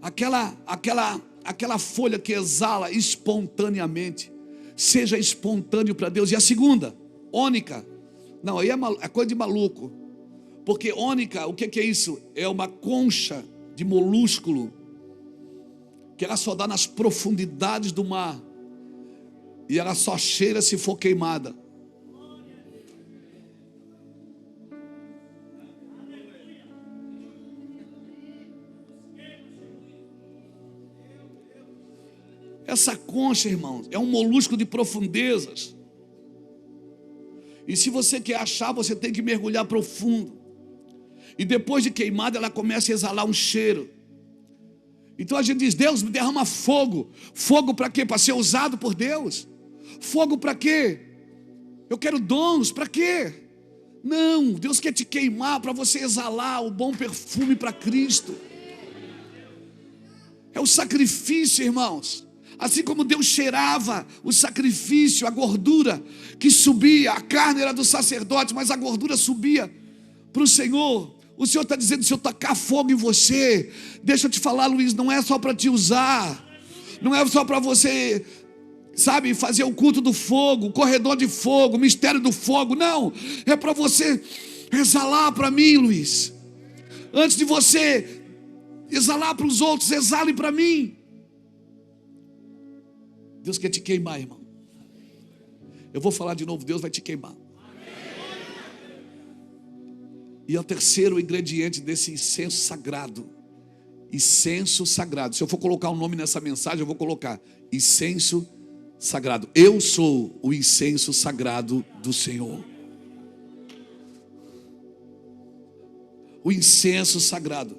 Aquela folha que exala espontaneamente. Seja espontâneo para Deus. E a segunda, ônica. Não, aí é coisa de maluco. Porque ônica, o que é isso? É uma concha de molúsculo que ela só dá nas profundidades do mar. E ela só cheira se for queimada. Essa concha, irmãos, é um molúsculo de profundezas. E se você quer achar, você tem que mergulhar profundo. E depois de queimada, ela começa a exalar um cheiro. Então a gente diz, Deus me derrama fogo. Fogo para quê? Para ser usado por Deus. Fogo para quê? Eu quero dons, para quê? Não, Deus quer te queimar para você exalar o bom perfume para Cristo. É o sacrifício, irmãos. Assim como Deus cheirava o sacrifício, a gordura que subia, a carne era do sacerdote, mas a gordura subia para o Senhor. O Senhor está dizendo, se eu tacar fogo em você, deixa eu te falar, Luiz, não é só para te usar, não é só para você, sabe, fazer o culto do fogo, o corredor de fogo, o mistério do fogo, não, é para você exalar para mim, Luiz. Antes de você exalar para os outros, exale para mim. Deus quer te queimar, irmão. Eu vou falar de novo, Deus vai te queimar. E é o terceiro ingrediente desse incenso sagrado. Incenso sagrado. Se eu for colocar um nome nessa mensagem, eu vou colocar incenso sagrado. Eu sou o incenso sagrado do Senhor. O incenso sagrado.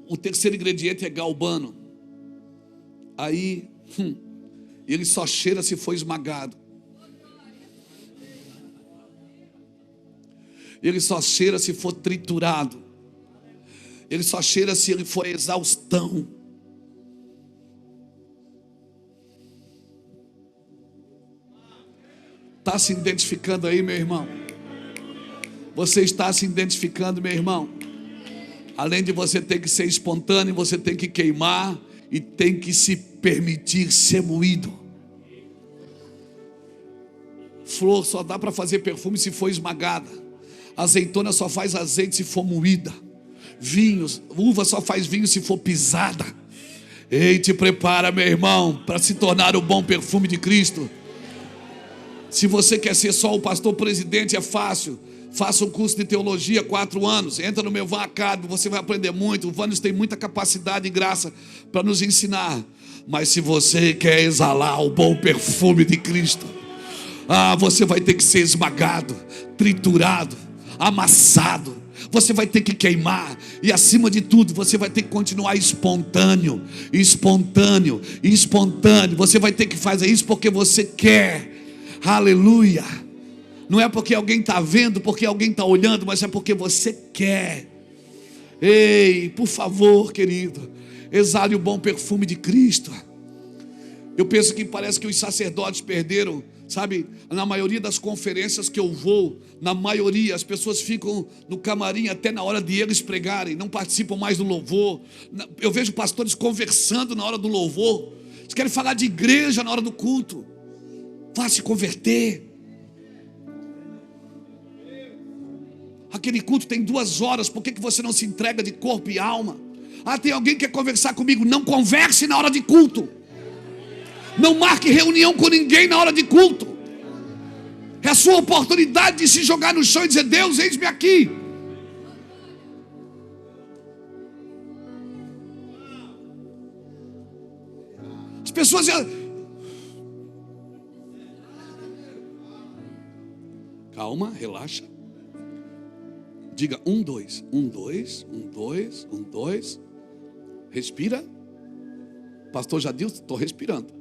O terceiro ingrediente é galbano. Aí, ele só cheira se for esmagado. Ele só cheira se for triturado. Ele só cheira se ele for exaustão. Está se identificando aí, meu irmão? Você está se identificando, meu irmão? Além de você ter que ser espontâneo, você tem que queimar e tem que se permitir ser moído. Flor só dá para fazer perfume se for esmagada. Azeitona só faz azeite se for moída. Uva só faz vinho se for pisada. Ei, te prepara, meu irmão, para se tornar o bom perfume de Cristo. Se você quer ser só o pastor presidente, é fácil. Faça um curso de teologia, 4 anos. Entra no meu Van Academy, você vai aprender muito. O Vânios tem muita capacidade e graça para nos ensinar. Mas se você quer exalar o bom perfume de Cristo, você vai ter que ser esmagado, triturado, amassado. Você vai ter que queimar. E acima de tudo, você vai ter que continuar espontâneo. Você vai ter que fazer isso porque você quer. Aleluia. Não é porque alguém está vendo, porque alguém está olhando, mas é porque você quer. Ei, por favor, querido, exale o bom perfume de Cristo. Eu penso que parece que os sacerdotes perderam. Sabe, na maioria das conferências que eu vou, na maioria as pessoas ficam no camarim até na hora de eles pregarem, não participam mais do louvor. Eu vejo pastores conversando na hora do louvor. Eles querem falar de igreja na hora do culto. Vá se converter. Aquele culto tem 2 horas, por que você não se entrega de corpo e alma? Tem alguém que quer conversar comigo? Não converse na hora de culto. Não marque reunião com ninguém na hora de culto. É a sua oportunidade de se jogar no chão e dizer: Deus, eis-me aqui. As pessoas... Calma, relaxa. Diga 1, 2. 1, 2, 1, 2, 1, 2. Respira. Pastor Jadilson, estou respirando.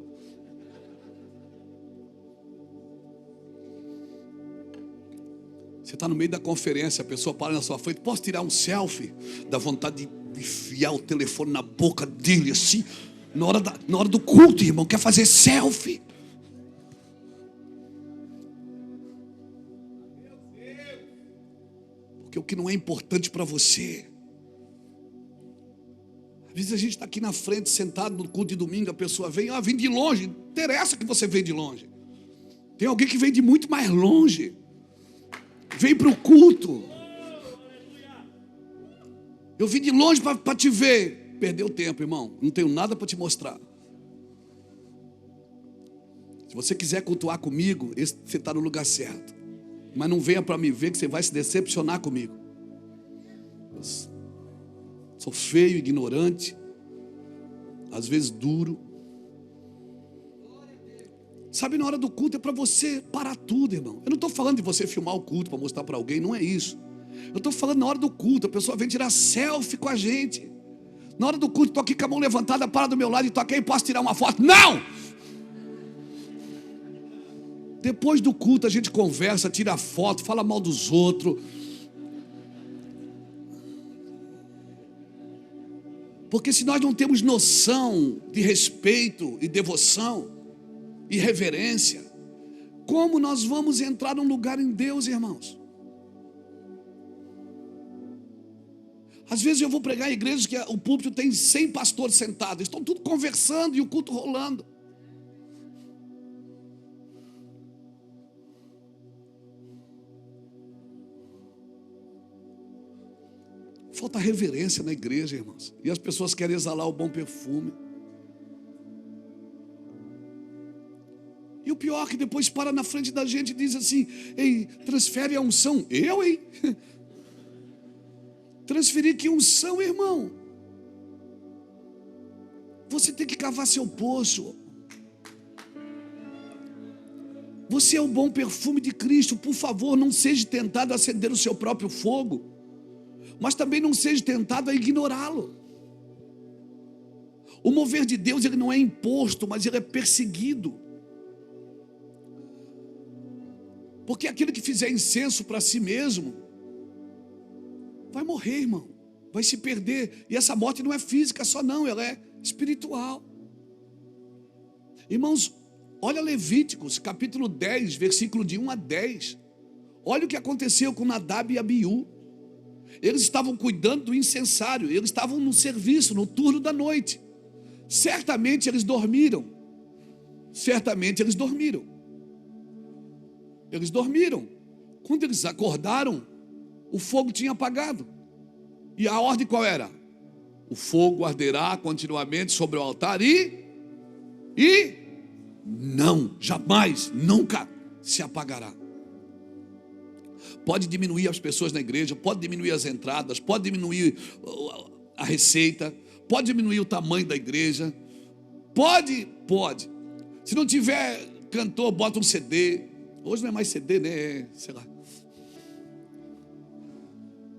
Você está no meio da conferência, a pessoa para na sua frente: posso tirar um selfie? Dá vontade de enfiar o telefone na boca dele assim, na hora do culto, irmão. Quer fazer selfie? Porque o que não é importante para você. Às vezes a gente está aqui na frente, sentado no culto de domingo, a pessoa vem: vem de longe. Não interessa que você vem de longe. Tem alguém que vem de muito mais longe. Vem para o culto. Eu vim de longe para te ver. Perdeu tempo, irmão. Não tenho nada para te mostrar. Se você quiser cultuar comigo, você está no lugar certo. Mas não venha para me ver, que você vai se decepcionar comigo. Sou feio, ignorante, às vezes duro. Sabe, na hora do culto é para você parar tudo, irmão. Eu não estou falando de você filmar o culto para mostrar para alguém, não é isso. Eu estou falando na hora do culto, a pessoa vem tirar selfie com a gente. Na hora do culto, estou aqui com a mão levantada, para do meu lado e estou aqui, posso tirar uma foto? Não! Depois do culto a gente conversa, tira foto, fala mal dos outros. Porque se nós não temos noção de respeito e devoção e reverência, como nós vamos entrar num lugar em Deus, irmãos? Às vezes eu vou pregar em igrejas que o púlpito tem 100 pastores sentados, estão tudo conversando e o culto rolando. Falta reverência na igreja, irmãos. E as pessoas querem exalar o bom perfume. E o pior é que depois para na frente da gente e diz assim: ei, transfere a unção. Eu, hein? Transferir que unção, irmão? Você tem que cavar seu poço. Você é o bom perfume de Cristo. Por favor, não seja tentado a acender o seu próprio fogo, mas também não seja tentado a ignorá-lo. O mover de Deus, ele não é imposto, mas ele é perseguido. Porque aquele que fizer incenso para si mesmo vai morrer, irmão. Vai se perder. E essa morte não é física só não, ela é espiritual. Irmãos, olha Levíticos, capítulo 10, versículo de 1 a 10. Olha o que aconteceu com Nadab e Abiú. Eles estavam cuidando do incensário, eles estavam no serviço, no turno da noite. Certamente eles dormiram. Certamente eles dormiram. Eles dormiram. Quando eles acordaram, o fogo tinha apagado. E a ordem qual era? O fogo arderá continuamente sobre o altar e não, jamais, nunca se apagará. Pode diminuir as pessoas na igreja, pode diminuir as entradas, pode diminuir a receita, pode diminuir o tamanho da igreja, pode. Se não tiver cantor, bota um CD. Hoje não é mais CD, né? Sei lá.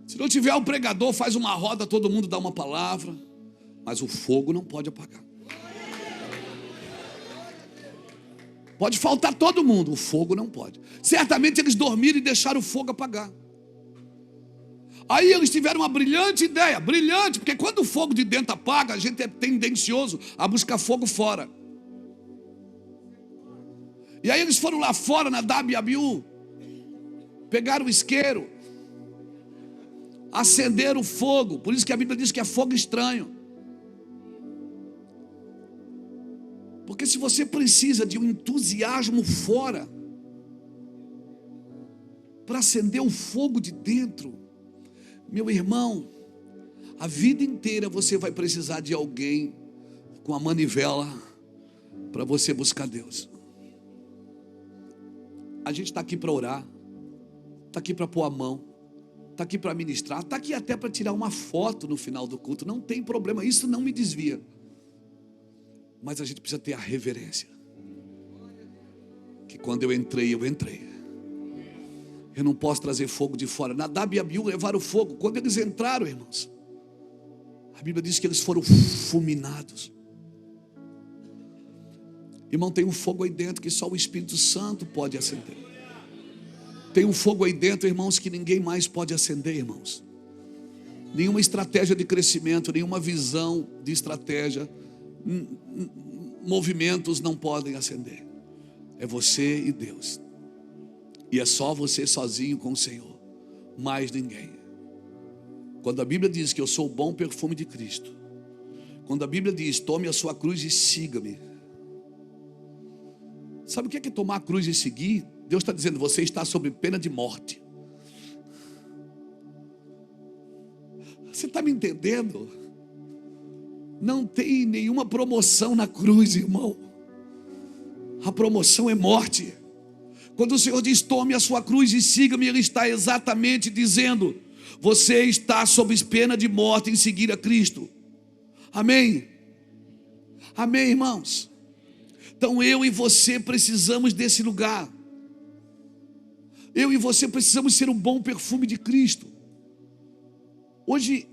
Se não tiver um pregador, faz uma roda, todo mundo dá uma palavra. Mas o fogo não pode apagar. Pode faltar todo mundo, o fogo não pode. Certamente eles dormiram e deixaram o fogo apagar. Aí eles tiveram uma brilhante ideia, brilhante, porque quando o fogo de dentro apaga, a gente é tendencioso a buscar fogo fora. E aí eles foram lá fora, Nadab e Abiú, pegaram o isqueiro, acenderam o fogo. Por isso que a Bíblia diz que é fogo estranho. Porque se você precisa de um entusiasmo fora para acender o fogo de dentro, meu irmão, a vida inteira você vai precisar de alguém com a manivela para você buscar Deus. A gente está aqui para orar, está aqui para pôr a mão, está aqui para ministrar, está aqui até para tirar uma foto no final do culto, não tem problema, isso não me desvia. Mas a gente precisa ter a reverência. Que quando eu entrei. Eu não posso trazer fogo de fora. Nadab e Abiú levaram fogo. Quando eles entraram, irmãos, a Bíblia diz que eles foram fulminados. Irmão, tem um fogo aí dentro que só o Espírito Santo pode acender. Tem um fogo aí dentro, irmãos, que ninguém mais pode acender, irmãos. Nenhuma estratégia de crescimento, nenhuma visão de estratégia, movimentos não podem acender. É você e Deus. E é só você sozinho com o Senhor, mais ninguém. Quando a Bíblia diz que eu sou o bom perfume de Cristo, quando a Bíblia diz tome a sua cruz e siga-me, sabe o que é tomar a cruz e seguir? Deus está dizendo, você está sob pena de morte. Você está me entendendo? Não tem nenhuma promoção na cruz, irmão. A promoção é morte. Quando o Senhor diz tome a sua cruz e siga-me, Ele está exatamente dizendo, você está sob pena de morte em seguir a Cristo. Amém? Amém, irmãos? Então eu e você precisamos desse lugar. Eu e você precisamos ser o bom perfume de Cristo. Hoje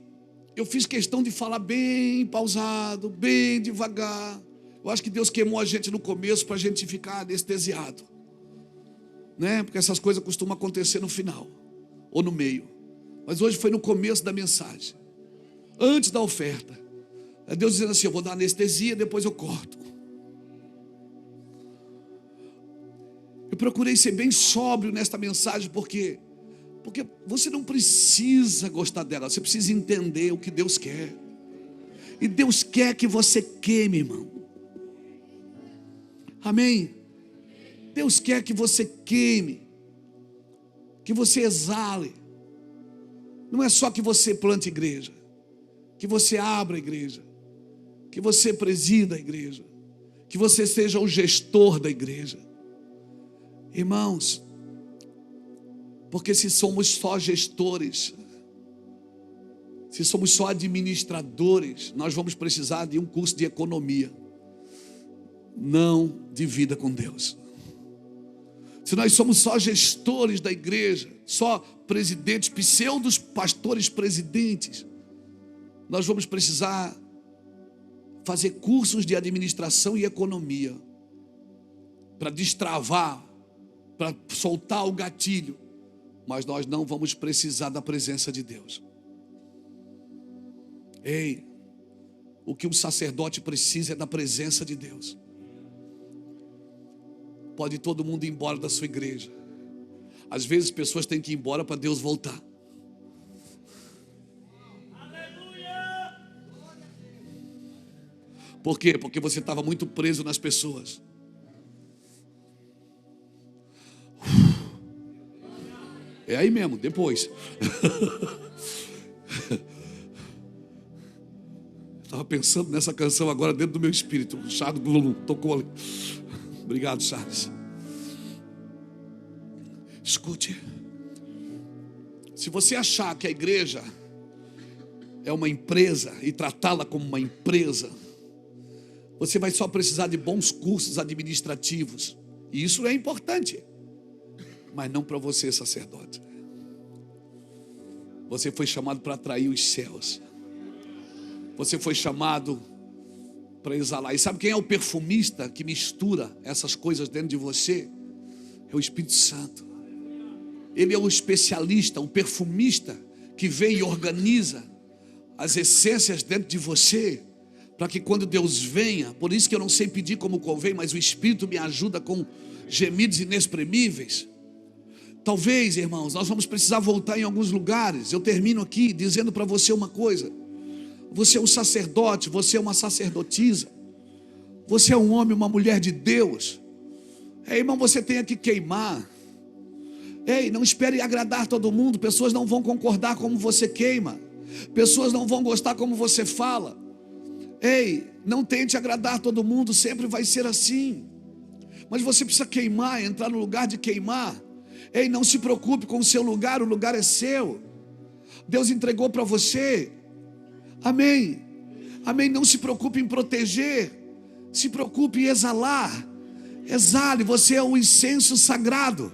eu fiz questão de falar bem pausado, bem devagar. Eu acho que Deus queimou a gente no começo para a gente ficar anestesiado, né? Porque essas coisas costumam acontecer no final ou no meio. Mas hoje foi no começo da mensagem, antes da oferta. É Deus dizendo assim, eu vou dar anestesia, depois eu corto. Eu procurei ser bem sóbrio nesta mensagem, porque você não precisa gostar dela, você precisa entender o que Deus quer. E Deus quer que você queime, irmão. Amém? Deus quer que você queime, que você exale. Não é só que você plante igreja, que você abra a igreja, que você presida a igreja, que você seja o gestor da igreja. Irmãos, porque se somos só gestores, se somos só administradores, nós vamos precisar de um curso de economia, não de vida com Deus. Se nós somos só gestores da igreja, só presidentes, pseudos pastores presidentes, nós vamos precisar fazer cursos de administração e economia para destravar, para soltar o gatilho, mas nós não vamos precisar da presença de Deus. Ei, o que um sacerdote precisa é da presença de Deus. Pode todo mundo ir embora da sua igreja. Às vezes pessoas têm que ir embora para Deus voltar. Por quê? Porque você estava muito preso nas pessoas. É aí mesmo, depois. Estava pensando nessa canção agora dentro do meu espírito. O Charles Glum tocou ali. Obrigado, Charles. Escute. Se você achar que a igreja é uma empresa e tratá-la como uma empresa, você vai só precisar de bons cursos administrativos. E isso é importante. Mas não para você, sacerdote. Você foi chamado para atrair os céus. Você foi chamado para exalar. E sabe quem é o perfumista que mistura essas coisas dentro de você? É o Espírito Santo. Ele é o especialista, o perfumista que vem e organiza as essências dentro de você, para que quando Deus venha, por isso que eu não sei pedir como convém, mas o Espírito me ajuda com gemidos inexprimíveis. Talvez, irmãos, nós vamos precisar voltar em alguns lugares. Eu termino aqui dizendo para você uma coisa. Você é um sacerdote, você é uma sacerdotisa. Você é um homem, uma mulher de Deus. Irmão, você tem que queimar. Não espere agradar todo mundo. Pessoas não vão concordar como você queima. Pessoas não vão gostar como você fala. Não tente agradar todo mundo, sempre vai ser assim. Mas você precisa queimar, entrar no lugar de queimar. Não se preocupe com o seu lugar, o lugar é seu. Deus entregou para você. Amém. Amém. Não se preocupe em proteger, se preocupe em exalar. Exale, você é o incenso sagrado.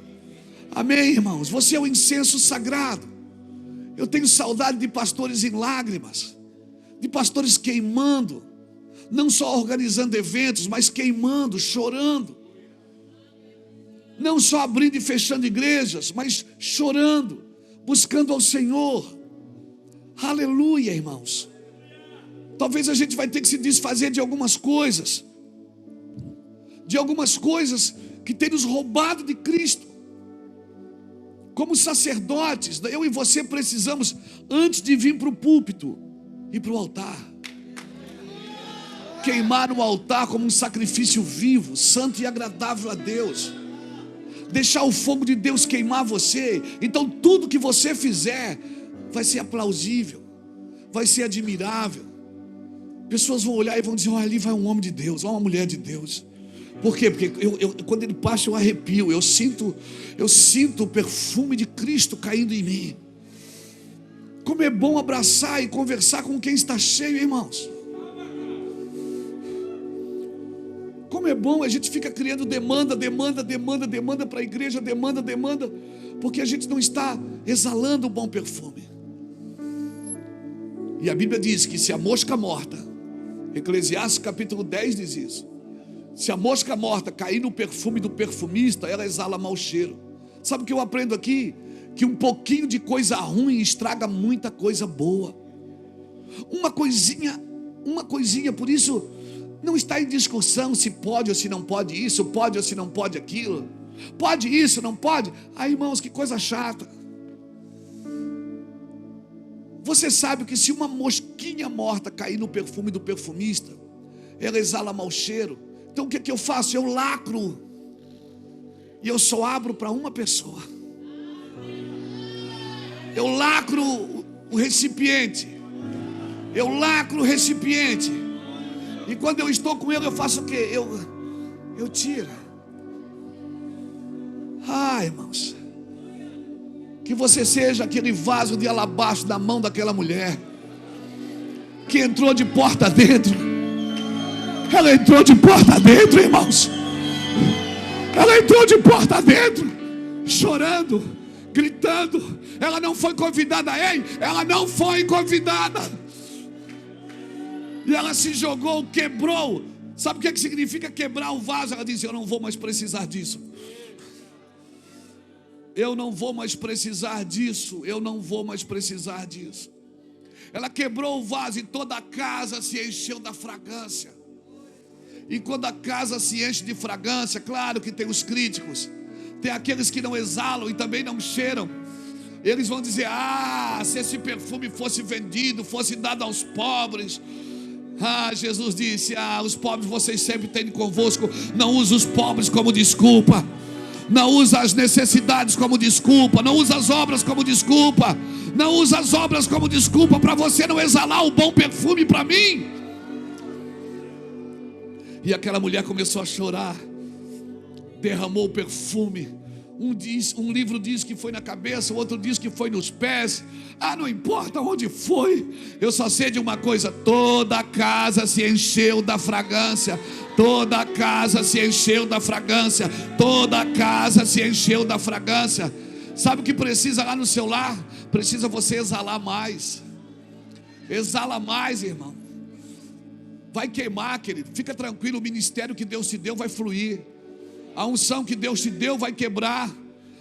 Amém, irmãos, você é o incenso sagrado. Eu tenho saudade de pastores em lágrimas, de pastores queimando, não só organizando eventos, mas queimando, chorando. Não só abrindo e fechando igrejas, mas chorando, buscando ao Senhor. Aleluia, irmãos. Talvez a gente vai ter que se desfazer de algumas coisas, que tem nos roubado de Cristo. Como sacerdotes, eu e você precisamos, antes de vir para o púlpito, ir para o altar. Queimar no altar como um sacrifício vivo, santo e agradável a Deus. Deixar o fogo de Deus queimar você. Então tudo que você fizer vai ser aplausível, vai ser admirável. Pessoas vão olhar e vão dizer: olha, ali vai um homem de Deus, olha uma mulher de Deus. Por quê? Porque quando ele passa eu arrepio, eu sinto o perfume de Cristo caindo em mim. Como é bom abraçar e conversar com quem está cheio, irmãos. Como é bom, a gente fica criando demanda para a igreja, demanda, porque a gente não está exalando o bom perfume. E a Bíblia diz que se a mosca morta, Eclesiastes capítulo 10 diz isso, se a mosca morta cair no perfume do perfumista, ela exala mau cheiro. Sabe o que eu aprendo aqui? Que um pouquinho de coisa ruim estraga muita coisa boa. Uma coisinha, por isso não está em discussão se pode ou se não pode isso, pode ou se não pode aquilo. Pode isso, não pode? Irmãos, que coisa chata. Você sabe que se uma mosquinha morta cair no perfume do perfumista, ela exala mau cheiro. Então o que eu faço? Eu lacro. E eu só abro para uma pessoa. Eu lacro o recipiente. E quando eu estou com ele, eu faço o quê? Eu tiro. Irmãos, que você seja aquele vaso de alabastro da mão daquela mulher que entrou de porta dentro. Ela entrou de porta dentro, irmãos. Ela entrou de porta dentro, chorando, gritando. Ela não foi convidada, ela não foi convidada. E ela se jogou, quebrou. Sabe o que significa quebrar o vaso? Ela disse: eu não vou mais precisar disso. Eu não vou mais precisar disso. Ela quebrou o vaso e toda a casa se encheu da fragrância. E quando a casa se enche de fragrância, claro que tem os críticos, tem aqueles que não exalam e também não cheiram. Eles vão dizer: se esse perfume fosse vendido, fosse dado aos pobres. Jesus disse: os pobres vocês sempre têm convosco, não use os pobres como desculpa. Não usa as necessidades como desculpa. Não usa as obras como desculpa. Não usa as obras como desculpa para você não exalar o bom perfume para mim. E aquela mulher começou a chorar. Derramou o perfume. Um livro diz que foi na cabeça, o outro diz que foi nos pés. Não importa onde foi. Eu só sei de uma coisa: toda a casa se encheu da fragrância. Toda a casa se encheu da fragrância. Toda a casa se encheu da fragrância. Sabe o que precisa lá no seu lar? Precisa você exalar mais. Exala mais, irmão. Vai queimar, querido. Fica tranquilo, o ministério que Deus te deu vai fluir. A unção que Deus te deu vai quebrar.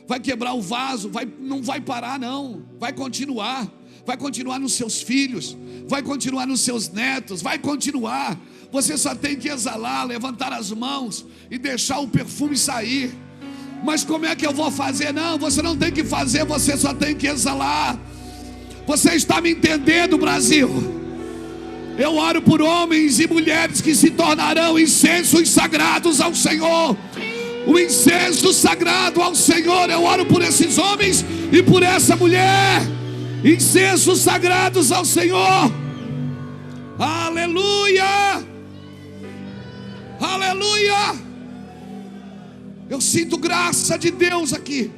Vai quebrar o vaso. Não vai parar não. Vai continuar. Vai continuar nos seus filhos. Vai continuar nos seus netos. Vai continuar. Você só tem que exalar, levantar as mãos e deixar o perfume sair. Mas como é que eu vou fazer? Não, você não tem que fazer, você só tem que exalar. Você está me entendendo, Brasil? Eu oro por homens e mulheres que se tornarão incensos sagrados ao Senhor. O incenso sagrado ao Senhor. Eu oro por esses homens e por essa mulher. Incensos sagrados ao Senhor. Aleluia! Aleluia! Eu sinto graça de Deus aqui.